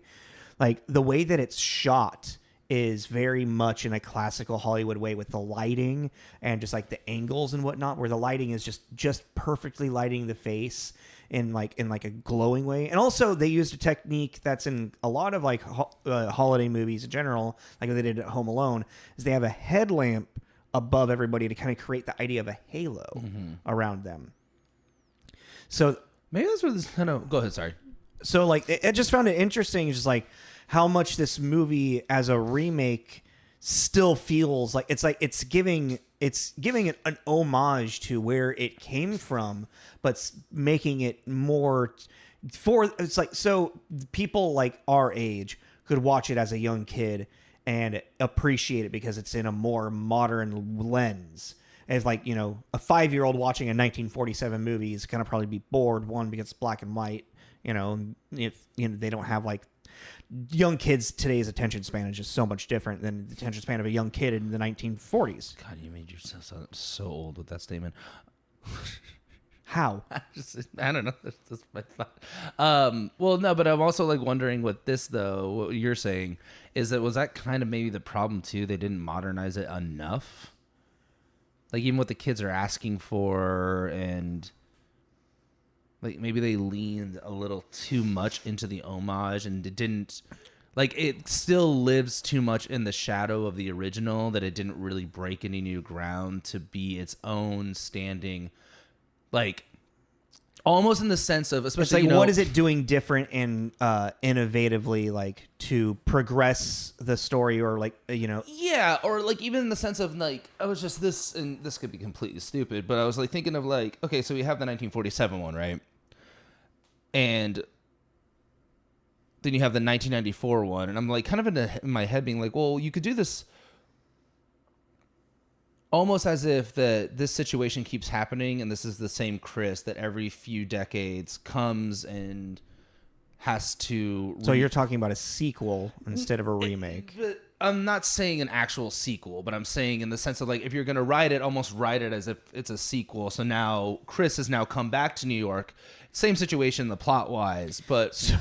like the way that it's shot is very much in a classical Hollywood way with the lighting and just like the angles and whatnot, where the lighting is just perfectly lighting the face in like a glowing way. And also they used a technique that's in a lot of like holiday movies in general, like what they did at Home Alone, is they have a headlamp above everybody to kind of create the idea of a halo around them. So maybe that's where this kind of, go ahead, sorry. So like I just found it interesting, just like how much this movie as a remake still feels like it's giving it's giving it an homage to where it came from, but making it more it's like, so people like our age could watch it as a young kid and appreciate it because it's in a more modern lens. As like, you know, a 5-year-old watching a 1947 movie is going to probably be bored, one, because it's black and white, you know, if you know they don't have like young kids today's attention span is just so much different than the attention span of a young kid in the 1940s. God, you made yourself sound so old with that statement. How? I don't know. That's my thought. Well, no, but I'm also like wondering with this though. What you're saying is that was that kind of maybe the problem too? They didn't modernize it enough. Like even what the kids are asking for, and like maybe they leaned a little too much into the homage, and it didn't. Like it still lives too much in the shadow of the original that it didn't really break any new ground to be its own standing. Like almost in the sense of, especially, it's like, you know, what is it doing different and innovatively, like to progress the story, or like, you know? Yeah, or like even in the sense of like, I was just this, and this could be completely stupid, but I was like thinking of like, okay, so we have the 1947 one, right? And then you have the 1994 one, and I'm like kind of in my head being like, well, you could do this almost as if this situation keeps happening, and this is the same Chris that every few decades comes and has to. So you're talking about a sequel instead of a remake. But I'm not saying an actual sequel, but I'm saying in the sense of like, if you're going to write it, almost write it as if it's a sequel. So now Chris has now come back to New York. Same situation, the plot wise, but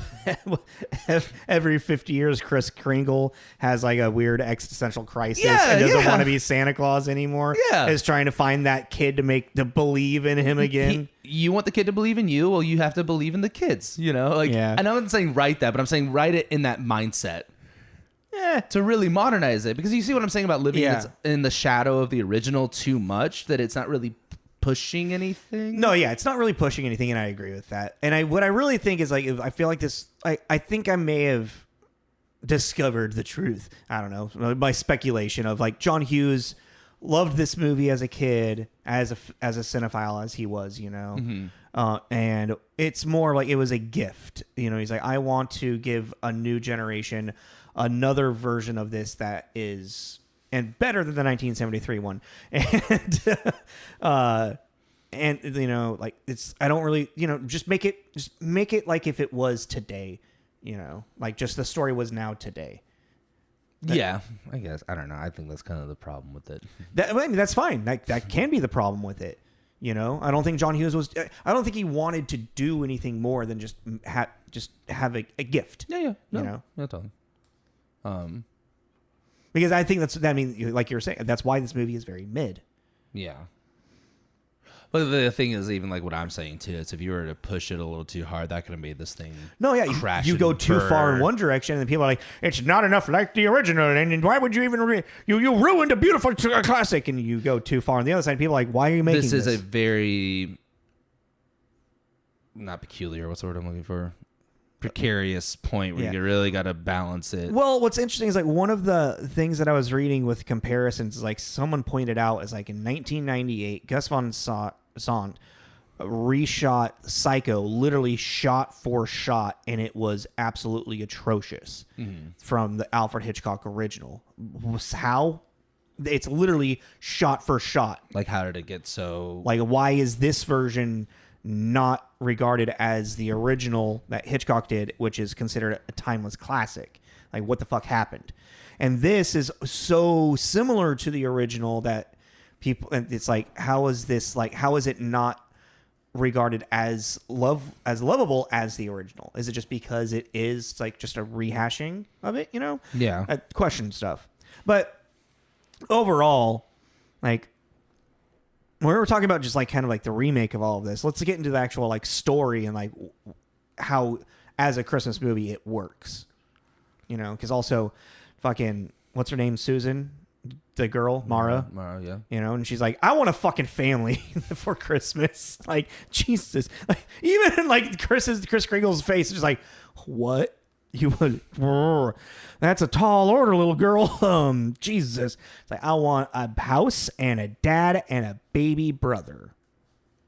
every 50 years, Kris Kringle has like a weird existential crisis and doesn't want to be Santa Claus anymore. Yeah, is trying to find that kid to believe in him again. You want the kid to believe in you? Well, you have to believe in the kids. You know, like, and I'm not saying write that, but I'm saying write it in that mindset. To really modernize it, because you see what I'm saying about living in the shadow of the original too much, that it's not really pushing anything. No, it's not really pushing anything, and I agree with that. And what I really think is like, I feel like this, I think I may have discovered the truth. I don't know, by speculation of like John Hughes loved this movie as a kid, as a cinephile as he was, you know. Mm-hmm. And it's more like it was a gift, you know. He's like, I want to give a new generation another version of this that is and better than the 1973 one. And you know, like it's, I don't really, you know, just make it like if it was today, you know, like just the story was now today. Yeah, I guess. I don't know. I think that's kind of the problem with it. I mean, that's fine. That can be the problem with it. You know, I don't think John Hughes was. I don't think he wanted to do anything more than just have a gift. Yeah. No, you know, not totally. Because I think I mean, like you were saying, that's why this movie is very mid. Yeah. But the thing is, even like what I'm saying too, it's if you were to push it a little too hard, that could have made this thing. No, yeah, crash. You go too far in one direction, and people are like, "It's not enough like the original," and why would you even? You ruined a beautiful classic, and you go too far on the other side. People are like, "Why are you making this?" This is a very not peculiar. What's the word I'm looking for? Precarious point where you really got to balance it. Well, what's interesting is like one of the things that I was reading with comparisons is like someone pointed out is like in 1998, Gus Van Sant reshot Psycho, literally shot for shot, and it was absolutely atrocious from the Alfred Hitchcock original. How? It's literally shot for shot. Like, how did it get so? Like, why is this version not regarded as the original that Hitchcock did, which is considered a timeless classic? Like, what the fuck happened? And this is so similar to the original that people, it's like, how is this, like, how is it not regarded as lovable as the original? Is it just because it is like just a rehashing of it, you know? Yeah. Question stuff. But overall, like, when we were talking about just like kind of like the remake of all of this, let's get into the actual like story and like how as a Christmas movie it works, you know? Because also fucking, what's her name? Susan, the girl, Mara, yeah. You know, and she's like, I want a fucking family for Christmas. Like, Jesus. Like, even in like Chris Kringle's face is just like, what? You would. That's a tall order, little girl. Jesus. It's like, I want a house and a dad and a baby brother.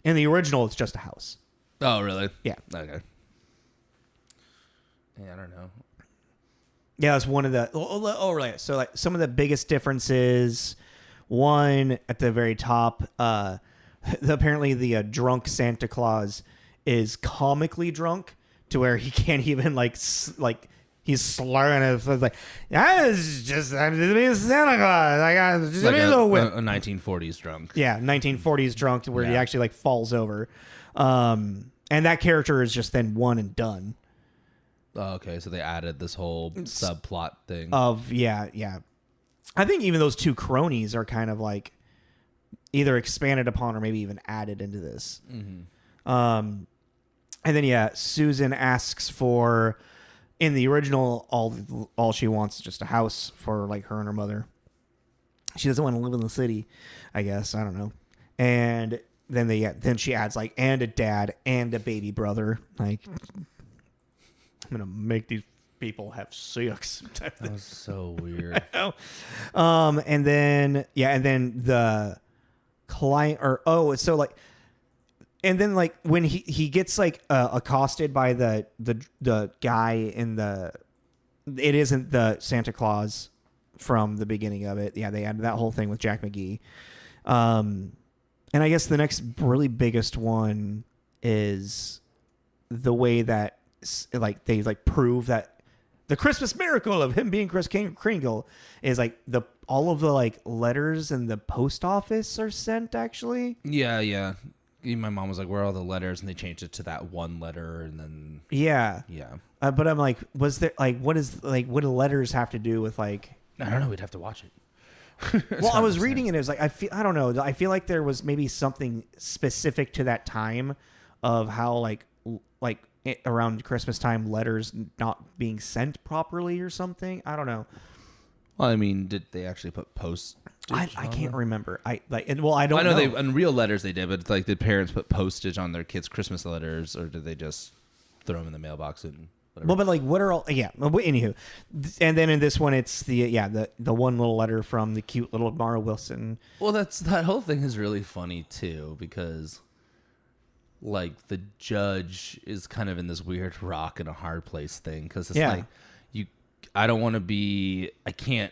In the original, it's just a house. Oh, really? Yeah. Okay. Yeah, I don't know. Yeah, that's one of the. Oh, right. So, like, some of the biggest differences. One at the very top. Apparently, the drunk Santa Claus is comically drunk to where he can't even he's slurring it. It's like, it's just Santa Claus. I got just Like a whip. a 1940s drunk. Yeah, 1940s drunk where he actually like falls over. And that character is just then one and done. Oh, okay, so they added this whole subplot thing. Yeah. I think even those two cronies are kind of like either expanded upon or maybe even added into this. Mm-hmm. And then Susan asks for, in the original, all she wants is just a house for like her and her mother. She doesn't want to live in the city, I guess. I don't know. And then then she adds like, and a dad and a baby brother. Like, I'm gonna make these people have sex. That was so weird. And then the client and then like when he gets like accosted by the guy in it isn't the Santa Claus from the beginning of it. Yeah, they added that whole thing with Jack McGee. And I guess the next really biggest one is the way that like they like prove that the Christmas miracle of him being Kris Kringle is like all of the like letters in the post office are sent actually. Yeah. My mom was like, "Where are all the letters?" And they changed it to that one letter, and then yeah. But I'm like, was there like what do letters have to do with like? I don't know. We'd have to watch it. Well, I was reading it. It was like I don't know. I feel like there was maybe something specific to that time of how like around Christmas time letters not being sent properly or something. I don't know. Well, I mean, did they actually put post? I can't remember. I don't know. I know they on real letters they did, but it's like did parents put postage on their kids' Christmas letters, or did they just throw them in the mailbox and whatever? Well, but like, what are all? Yeah. Well, anywho, and then in this one, it's the one little letter from the cute little Mara Wilson. Well, that whole thing is really funny too because, like, the judge is kind of in this weird rock and a hard place thing because it's like I can't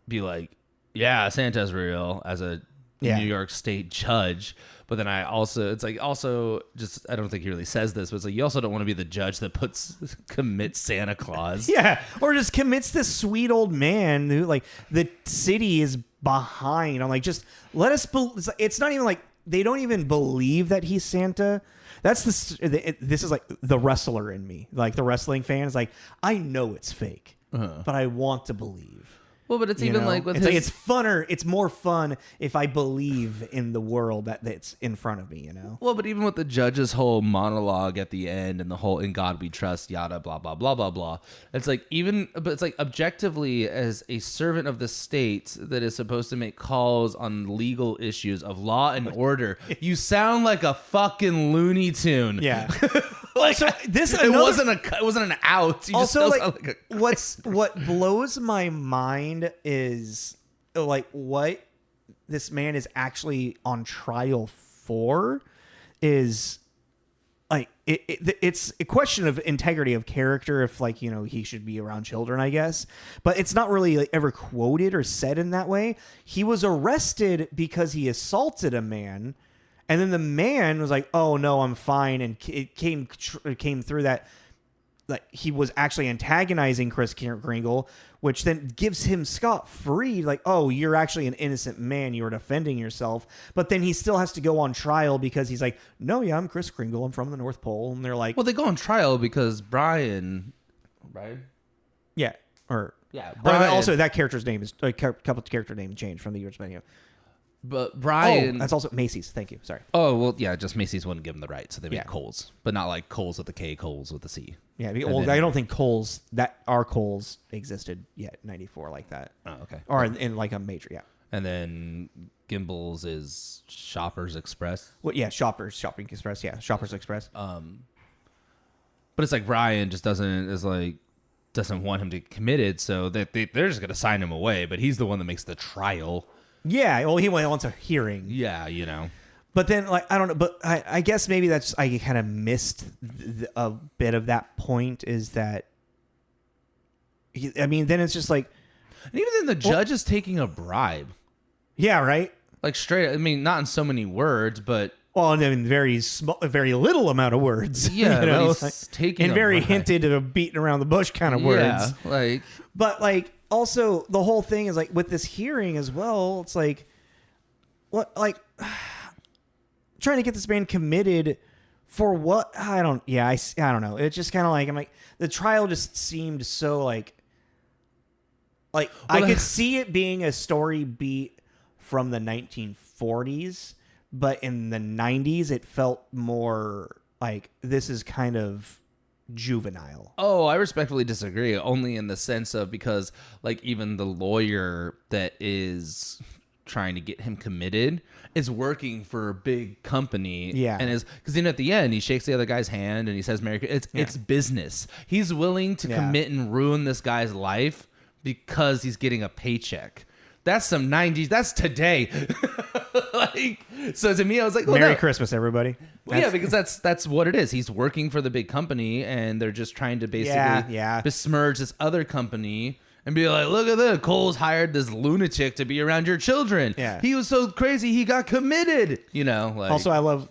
be like, yeah, Santa's real as a New York State judge. But then I don't think he really says this, but it's like, you also don't want to be the judge that commits Santa Claus. Yeah. Or just commits this sweet old man who like the city is behind. I'm like, just let us, it's not even like, they don't even believe that he's Santa. This is like the wrestler in me. Like the wrestling fan is like, I know it's fake. But I want to believe. Well, but it's even like with it's funner. It's more fun if I believe in the world that's in front of me. You know. Well, but even with the judge's whole monologue at the end and the whole "In God We Trust," yada blah blah blah blah blah. It's like but it's like objectively as a servant of the state that is supposed to make calls on legal issues of law and order, you sound like a fucking Looney Tune. Yeah. Like, so it wasn't an out. You also, just like what blows my mind is like what this man is actually on trial for is like it's a question of integrity of character if like he should be around children, I guess, but it's not really like ever quoted or said in that way. He was arrested because he assaulted a man. And then the man was like, "Oh no, I'm fine," and it came through that, like he was actually antagonizing Kris Kringle, which then gives him scot-free. Like, "Oh, you're actually an innocent man. You were defending yourself." But then he still has to go on trial because he's like, "No, yeah, I'm Kris Kringle. I'm from the North Pole." And they're like, "Well, they go on trial because Brian, yeah, or yeah, Brian. Also, that character's name is a couple of character names changed from the year's menu. But Brian... that's also Macy's. Thank you. Sorry. Oh, well, yeah, just Macy's wouldn't give them the right, so they made Kohl's. But not like Kohl's with the K, Kohl's with the C. Yeah, I don't think Kohl's, our Kohl's existed yet, 94 like that. Oh, okay. Or in like a major, yeah. And then Gimbel's is Shoppers Express. Well, yeah, Shopping Express, yeah, Shoppers Express. But it's like Brian just doesn't doesn't want him to get committed, so they're just going to sign him away. But he's the one that makes the trial. Yeah, well, he wants a hearing. Yeah, you know. But then, like, I don't know. But I guess maybe that's I kind of missed a bit of that point. Is that I mean, then it's just like, and even then, the judge is taking a bribe. Yeah, right. Like straight. I mean, not in so many words, but. Well, and then very little amount of words. Yeah, you know? but he's taking and very hinted of a beating around the bush kind of words. Yeah, like. But like, also the whole thing is like with this hearing as well. It's like, what, like, trying to get this man committed for what? I don't know. It's just kind of like, I'm like, the trial just seemed so like I could see it being a story beat from the 1940s. But in the 90s, it felt more like this is kind of juvenile. Oh, I respectfully disagree. Only in the sense of because, like, even the lawyer that is trying to get him committed is working for a big company. Yeah. And is because then at the end, he shakes the other guy's hand and he says, "Merry Christmas." It's business. He's willing to commit and ruin this guy's life because he's getting a paycheck. That's some 90s. That's today. Like, so to me, I was like, Merry Christmas, everybody. Well, yeah, because that's what it is. He's working for the big company, and they're just trying to basically besmirch this other company and be like, look at this. Cole's hired this lunatic to be around your children. Yeah. He was so crazy, he got committed. You know, like. Also, I love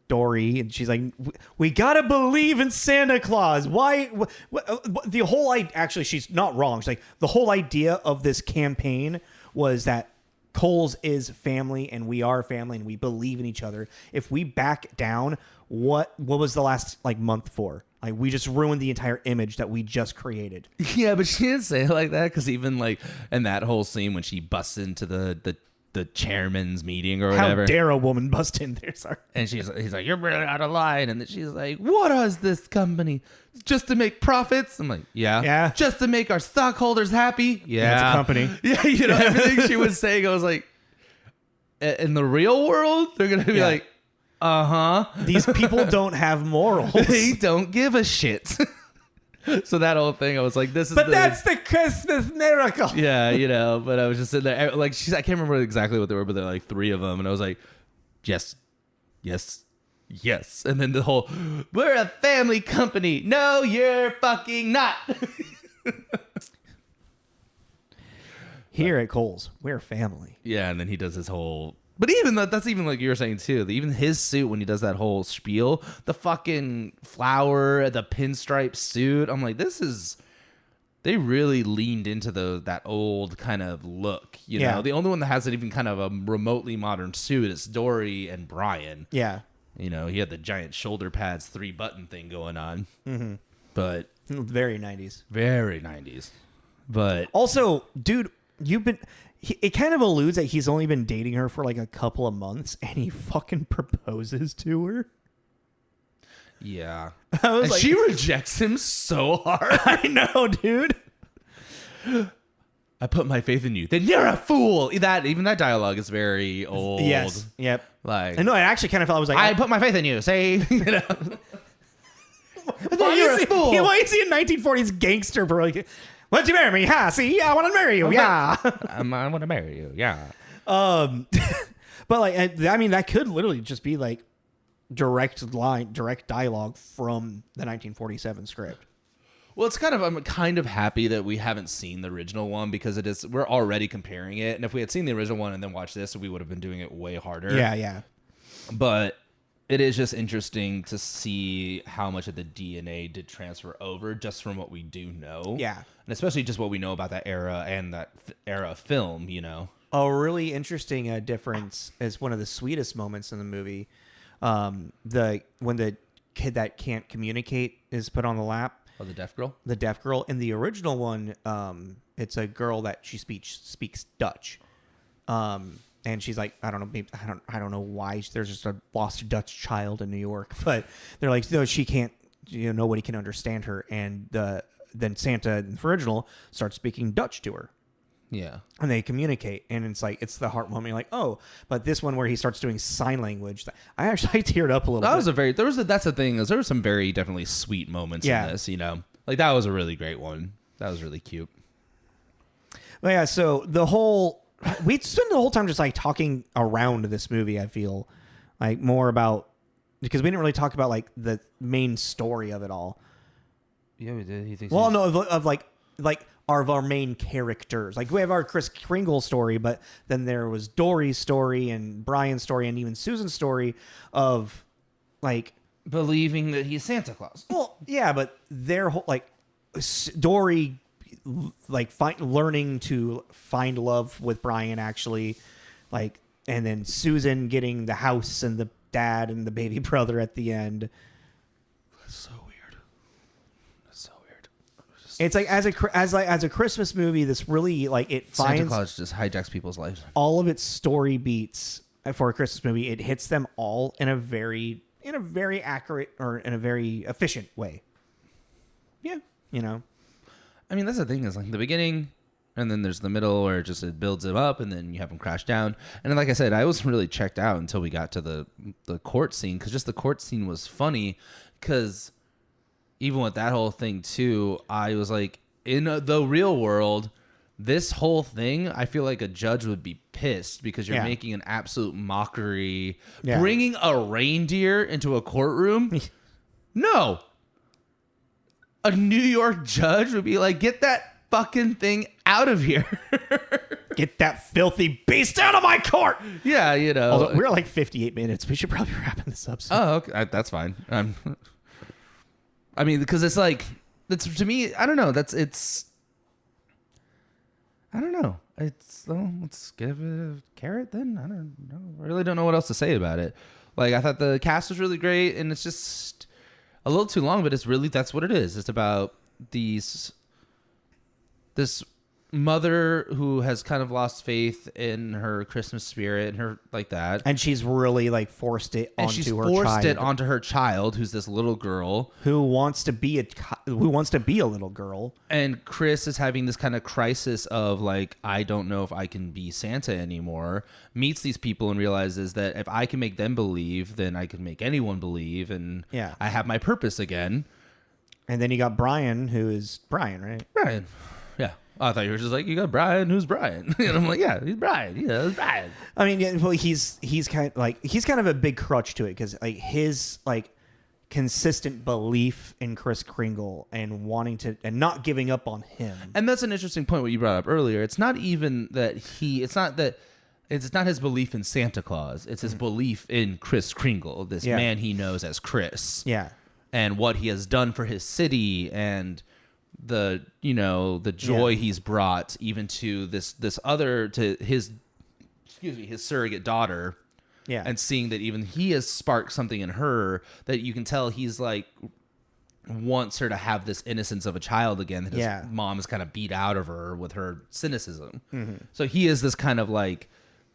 Dory, and she's like, we gotta believe in Santa Claus. Why? The whole actually, she's not wrong. She's like, the whole idea of this campaign was that Cole's is family, and we are family, and we believe in each other. If we back down, what was the last like month for? Like, we just ruined the entire image that we just created. Yeah, but she didn't say it like that, because even like in that whole scene when she busts into the chairman's meeting or whatever. How dare a woman bust in there? Sorry. And he's like, you're really out of line. And then she's like, what is this company? Just to make profits? I'm like, yeah. Just to make our stockholders happy? Yeah. It's a company. Yeah, you know, everything she was saying, I was like, in the real world, they're going to be like, uh-huh. These people don't have morals. They don't give a shit. So that whole thing, I was like, this is that's the Christmas miracle. Yeah, you know, but I was just sitting there, like, I can't remember exactly what they were, but they're like three of them, and I was like, yes. And then the whole, we're a family company. No, you're fucking not. Here at Cole's, we're family. Yeah, and then he does his whole... But even that's even like you were saying too. Even his suit when he does that whole spiel, the fucking flower, the pinstripe suit. I'm like, they really leaned into that old kind of look. You know, the only one that has it even kind of a remotely modern suit is Dory and Brian. Yeah, you know, he had the giant shoulder pads 3-button thing going on. Mm-hmm. But very 90s. Very 90s. But also, dude, it kind of alludes that he's only been dating her for like a couple of months, and he fucking proposes to her. Yeah. And she rejects him so hard. I know, dude. I put my faith in you. Then you're a fool. Even that dialogue is very old. Yes. Yep. Like, I know. I actually kind of felt I was like, I put my faith in you. Say, you know. Why is he a 1940s gangster, bro? Like, would you marry me? Ha! See, I want to marry you. Yeah. I want to marry you. Yeah. But like, I mean, that could literally just be like direct dialogue from the 1947 script. Well, I'm kind of happy that we haven't seen the original one, because we're already comparing it. And if we had seen the original one and then watched this, we would have been doing it way harder. Yeah. But it is just interesting to see how much of the DNA did transfer over just from what we do know. Yeah. And especially just what we know about that era and that era of film, you know. A really interesting difference is one of the sweetest moments in the movie. When the kid that can't communicate is put on the lap. Oh, the deaf girl? The deaf girl. In the original one, it's a girl that she speaks Dutch. And she's like, I don't know, maybe, I don't know why there's just a lost Dutch child in New York, but they're like, no, she can't, nobody can understand her. And then Santa in the original starts speaking Dutch to her. Yeah. And they communicate, and it's like, it's the heart moment. You're like, oh, but this one where he starts doing sign language, I teared up a little bit. That's the thing, is there were some very definitely sweet moments in this, you know. Like that was a really great one. That was really cute. Well, yeah. So we spend the whole time just like talking around this movie. I feel like more about because we didn't really talk about like the main story of it all. Yeah, we did. He thinks. Well, no, of our main characters. Like we have our Kris Kringle story, but then there was Dory's story and Brian's story and even Susan's story of like believing that he's Santa Claus. Well, yeah, but their whole like Dory like learning to find love with Brian actually, like, and then Susan getting the house and the dad and the baby brother at the end. That's so weird. That's so weird. It's like as a Christmas movie, this really like it finds Santa Claus just hijacks people's lives. All of its story beats for a Christmas movie. It hits them all in a very accurate or in a very efficient way. Yeah, you know. I mean, that's the thing is like the beginning, and then there's the middle where it builds him up, and then you have him crash down. And then, like I said, I wasn't really checked out until we got to the court scene because just the court scene was funny because even with that whole thing too, I was like, in the real world, this whole thing, I feel like a judge would be pissed because you're making an absolute mockery, bringing a reindeer into a courtroom. No. A New York judge would be like, get that fucking thing out of here. Get that filthy beast out of my court. Yeah, you know. Although we're like 58 minutes. We should probably be wrapping this up soon. Oh, okay. That's fine. I mean, because it's like, that's to me, I don't know. I don't know. Let's give it a carrot then. I don't know. I really don't know what else to say about it. Like, I thought the cast was really great, and it's just a little too long, but it's really, that's what it is. It's about this mother who has kind of lost faith in her Christmas spirit and her like that. And she's really like forced it onto her child, who's this little girl who wants to be a little girl. And Chris is having this kind of crisis of like, I don't know if I can be Santa anymore. Meets these people and realizes that if I can make them believe, then I can make anyone believe, and I have my purpose again. And then you got Brian, who is Brian, right? Brian. Yeah. I thought you were just like, you got Brian. Who's Brian? And I'm like, yeah, he's Brian. Yeah, it's Brian. I mean, well, he's kind of a big crutch to it because like his like consistent belief in Kris Kringle and wanting to and not giving up on him. And that's an interesting point what you brought up earlier. It's not even that it's not his belief in Santa Claus. It's his belief in Kris Kringle, this man he knows as Chris. Yeah. And what he has done for his city and the joy he's brought even to his surrogate daughter, and seeing that even he has sparked something in her that you can tell he's like wants her to have this innocence of a child again that his mom is kind of beat out of her with her cynicism. So he is this kind of like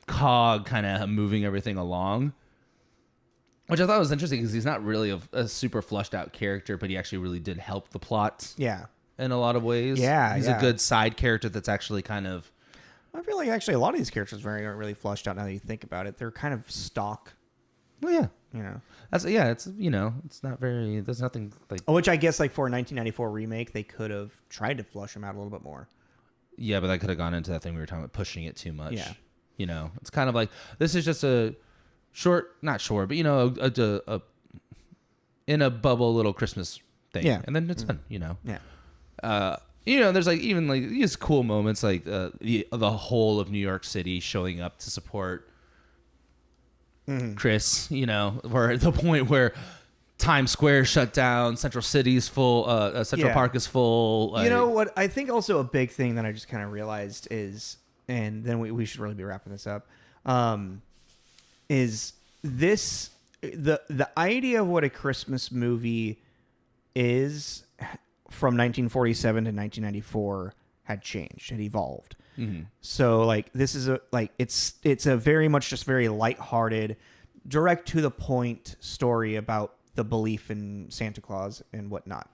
cog kind of moving everything along, which I thought was interesting because he's not really a super flushed out character, but he actually really did help the plot. Yeah. In a lot of ways. Yeah. He's a good side character that's actually kind of... I feel like actually a lot of these characters aren't really flushed out now that you think about it. They're kind of stock. Well, yeah. You know. It's not very... There's nothing like... Which I guess like for a 1994 remake, they could have tried to flush them out a little bit more. Yeah, but that could have gone into that thing we were talking about, pushing it too much. Yeah. You know, it's kind of like, this is just a not short, but, a in a bubble little Christmas thing. Yeah. And then it's done, Yeah. There's like even like these cool moments like the whole of New York City showing up to support Chris, or the point where Times Square shut down, Central City's full, Central Park is full. You know what? I think also a big thing that I just kind of realized is, and then we should really be wrapping this up, is this the idea of what a Christmas movie is from 1947 to 1994 had changed, had evolved. So like this is it's a very much just very lighthearted, direct to the point story about the belief in Santa Claus and whatnot.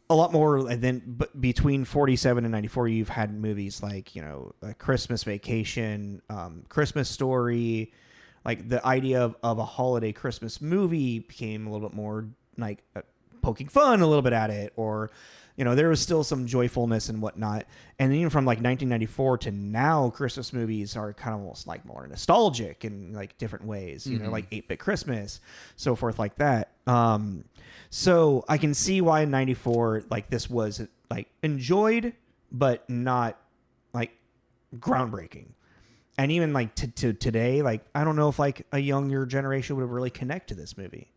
A lot more than between 47 and 94, you've had movies like A Christmas Vacation, Christmas Story. Like the idea of a holiday Christmas movie became a little bit more like poking fun a little bit at it, or there was still some joyfulness and whatnot. And even from like 1994 to now, Christmas movies are kind of almost like more nostalgic in like different ways, like 8-Bit Christmas, so forth like that. So I can see why in 94, like this was like enjoyed, but not like groundbreaking. And even like to today, like I don't know if like a younger generation would really connect to this movie.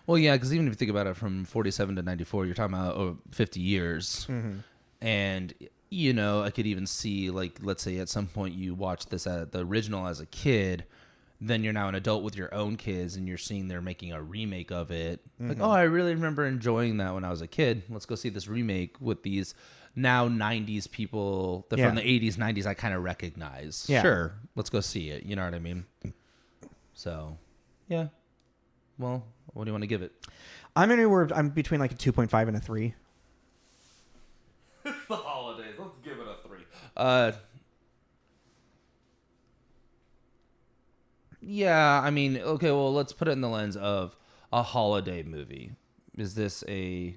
Well, yeah, because even if you think about it, from 47 to 94, you're talking about 50 years. Mm-hmm. And, I could even see, like, let's say at some point you watch this, the original as a kid, then you're now an adult with your own kids, and you're seeing they're making a remake of it. Mm-hmm. Like, oh, I really remember enjoying that when I was a kid. Let's go see this remake with these now 90s people from the 80s, 90s I kind of recognize. Yeah. Sure, let's go see it. You know what I mean? So, yeah. Well, what do you want to give it? I'm between like a 2.5 and a 3. It's the holidays. Let's give it a 3. Yeah, I mean, okay, well, let's put it in the lens of a holiday movie. Is this a...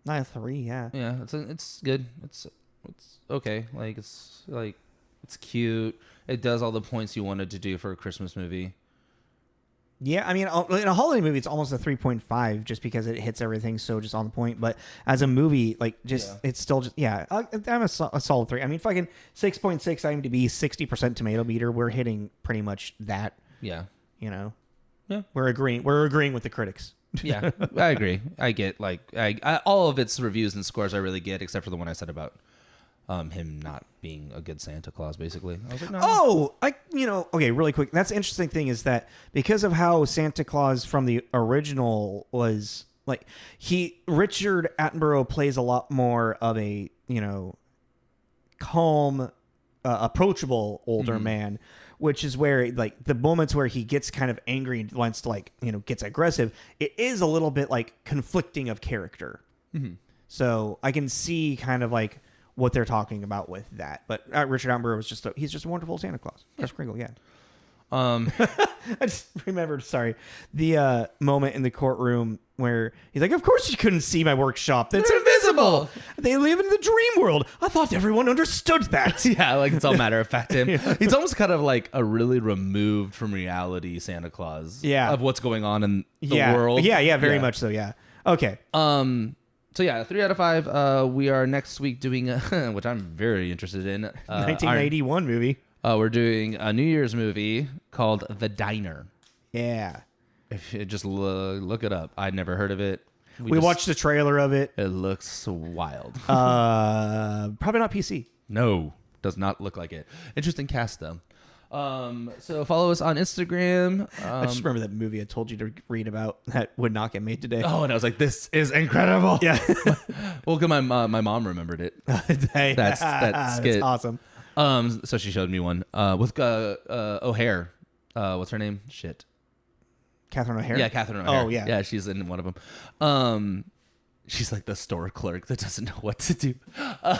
Not a 3, yeah. Yeah, it's good. It's okay. Like, it's cute. It does all the points you wanted to do for a Christmas movie. Yeah, I mean, in a holiday movie, it's almost a 3.5 just because it hits everything so just on the point. But as a movie, like, it's still just, I'm a solid 3. I mean, fucking 6.6 IMDb, 60% tomato meter. We're hitting pretty much that. Yeah. Yeah. We're We're agreeing with the critics. Yeah, I agree. I get, like, I all of its reviews and scores I really get, except for the one I said about him not being a good Santa Claus, basically. I was like, no. Okay, really quick. That's the interesting thing is that because of how Santa Claus from the original was like, Richard Attenborough plays a lot more of a, calm, approachable older man, which is where like the moments where he gets kind of angry and wants to like, gets aggressive. It is a little bit like conflicting of character. Mm-hmm. So I can see kind of like what they're talking about with that. But Richard Attenborough he's just a wonderful Santa Claus. Kris Kringle, yeah. I just remembered, the moment in the courtroom where he's like, of course you couldn't see my workshop. That's invisible. They live in the dream world. I thought everyone understood that. Yeah, like it's all matter of fact to him. He's almost kind of like a really removed from reality Santa Claus. Yeah. Of what's going on in the world. Yeah, very much so, yeah. Okay. So yeah, 3 out of 5. We are next week doing, which I'm very interested in. 1981 movie. We're doing a New Year's movie called The Diner. Yeah. If you just look it up. I'd never heard of it. We watched the trailer of it. It looks wild. Probably not PC. No, does not look like it. Interesting cast though. So follow us on Instagram. I just remember that movie I told you to read about that would not get made today. Oh, and I was like, this is incredible. Yeah. Well, because my mom remembered it. Hey, that skit. That's awesome. So she showed me one with O'Hare. What's her name? Shit. Catherine O'Hare? Yeah, Catherine O'Hare. Oh, yeah. Yeah, she's in one of them. She's like the store clerk that doesn't know what to do. I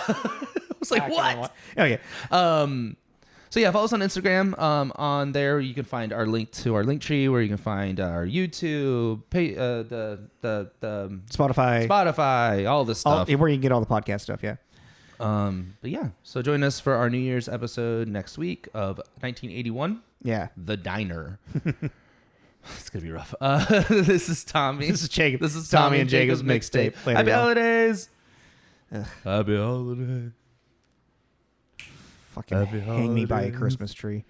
was like, what? Okay. So yeah, follow us on Instagram. On there, you can find our link to our link tree, where you can find our YouTube, the Spotify, all this stuff. Where you can get all the podcast stuff. Yeah. But yeah, so join us for our New Year's episode next week of 1981. Yeah. The Diner. It's gonna be rough. This is Tommy. This is Jacob. This is Tommy and Jacob's mixtape. Happy holidays. Happy holidays. Fucking hang me by a Christmas tree.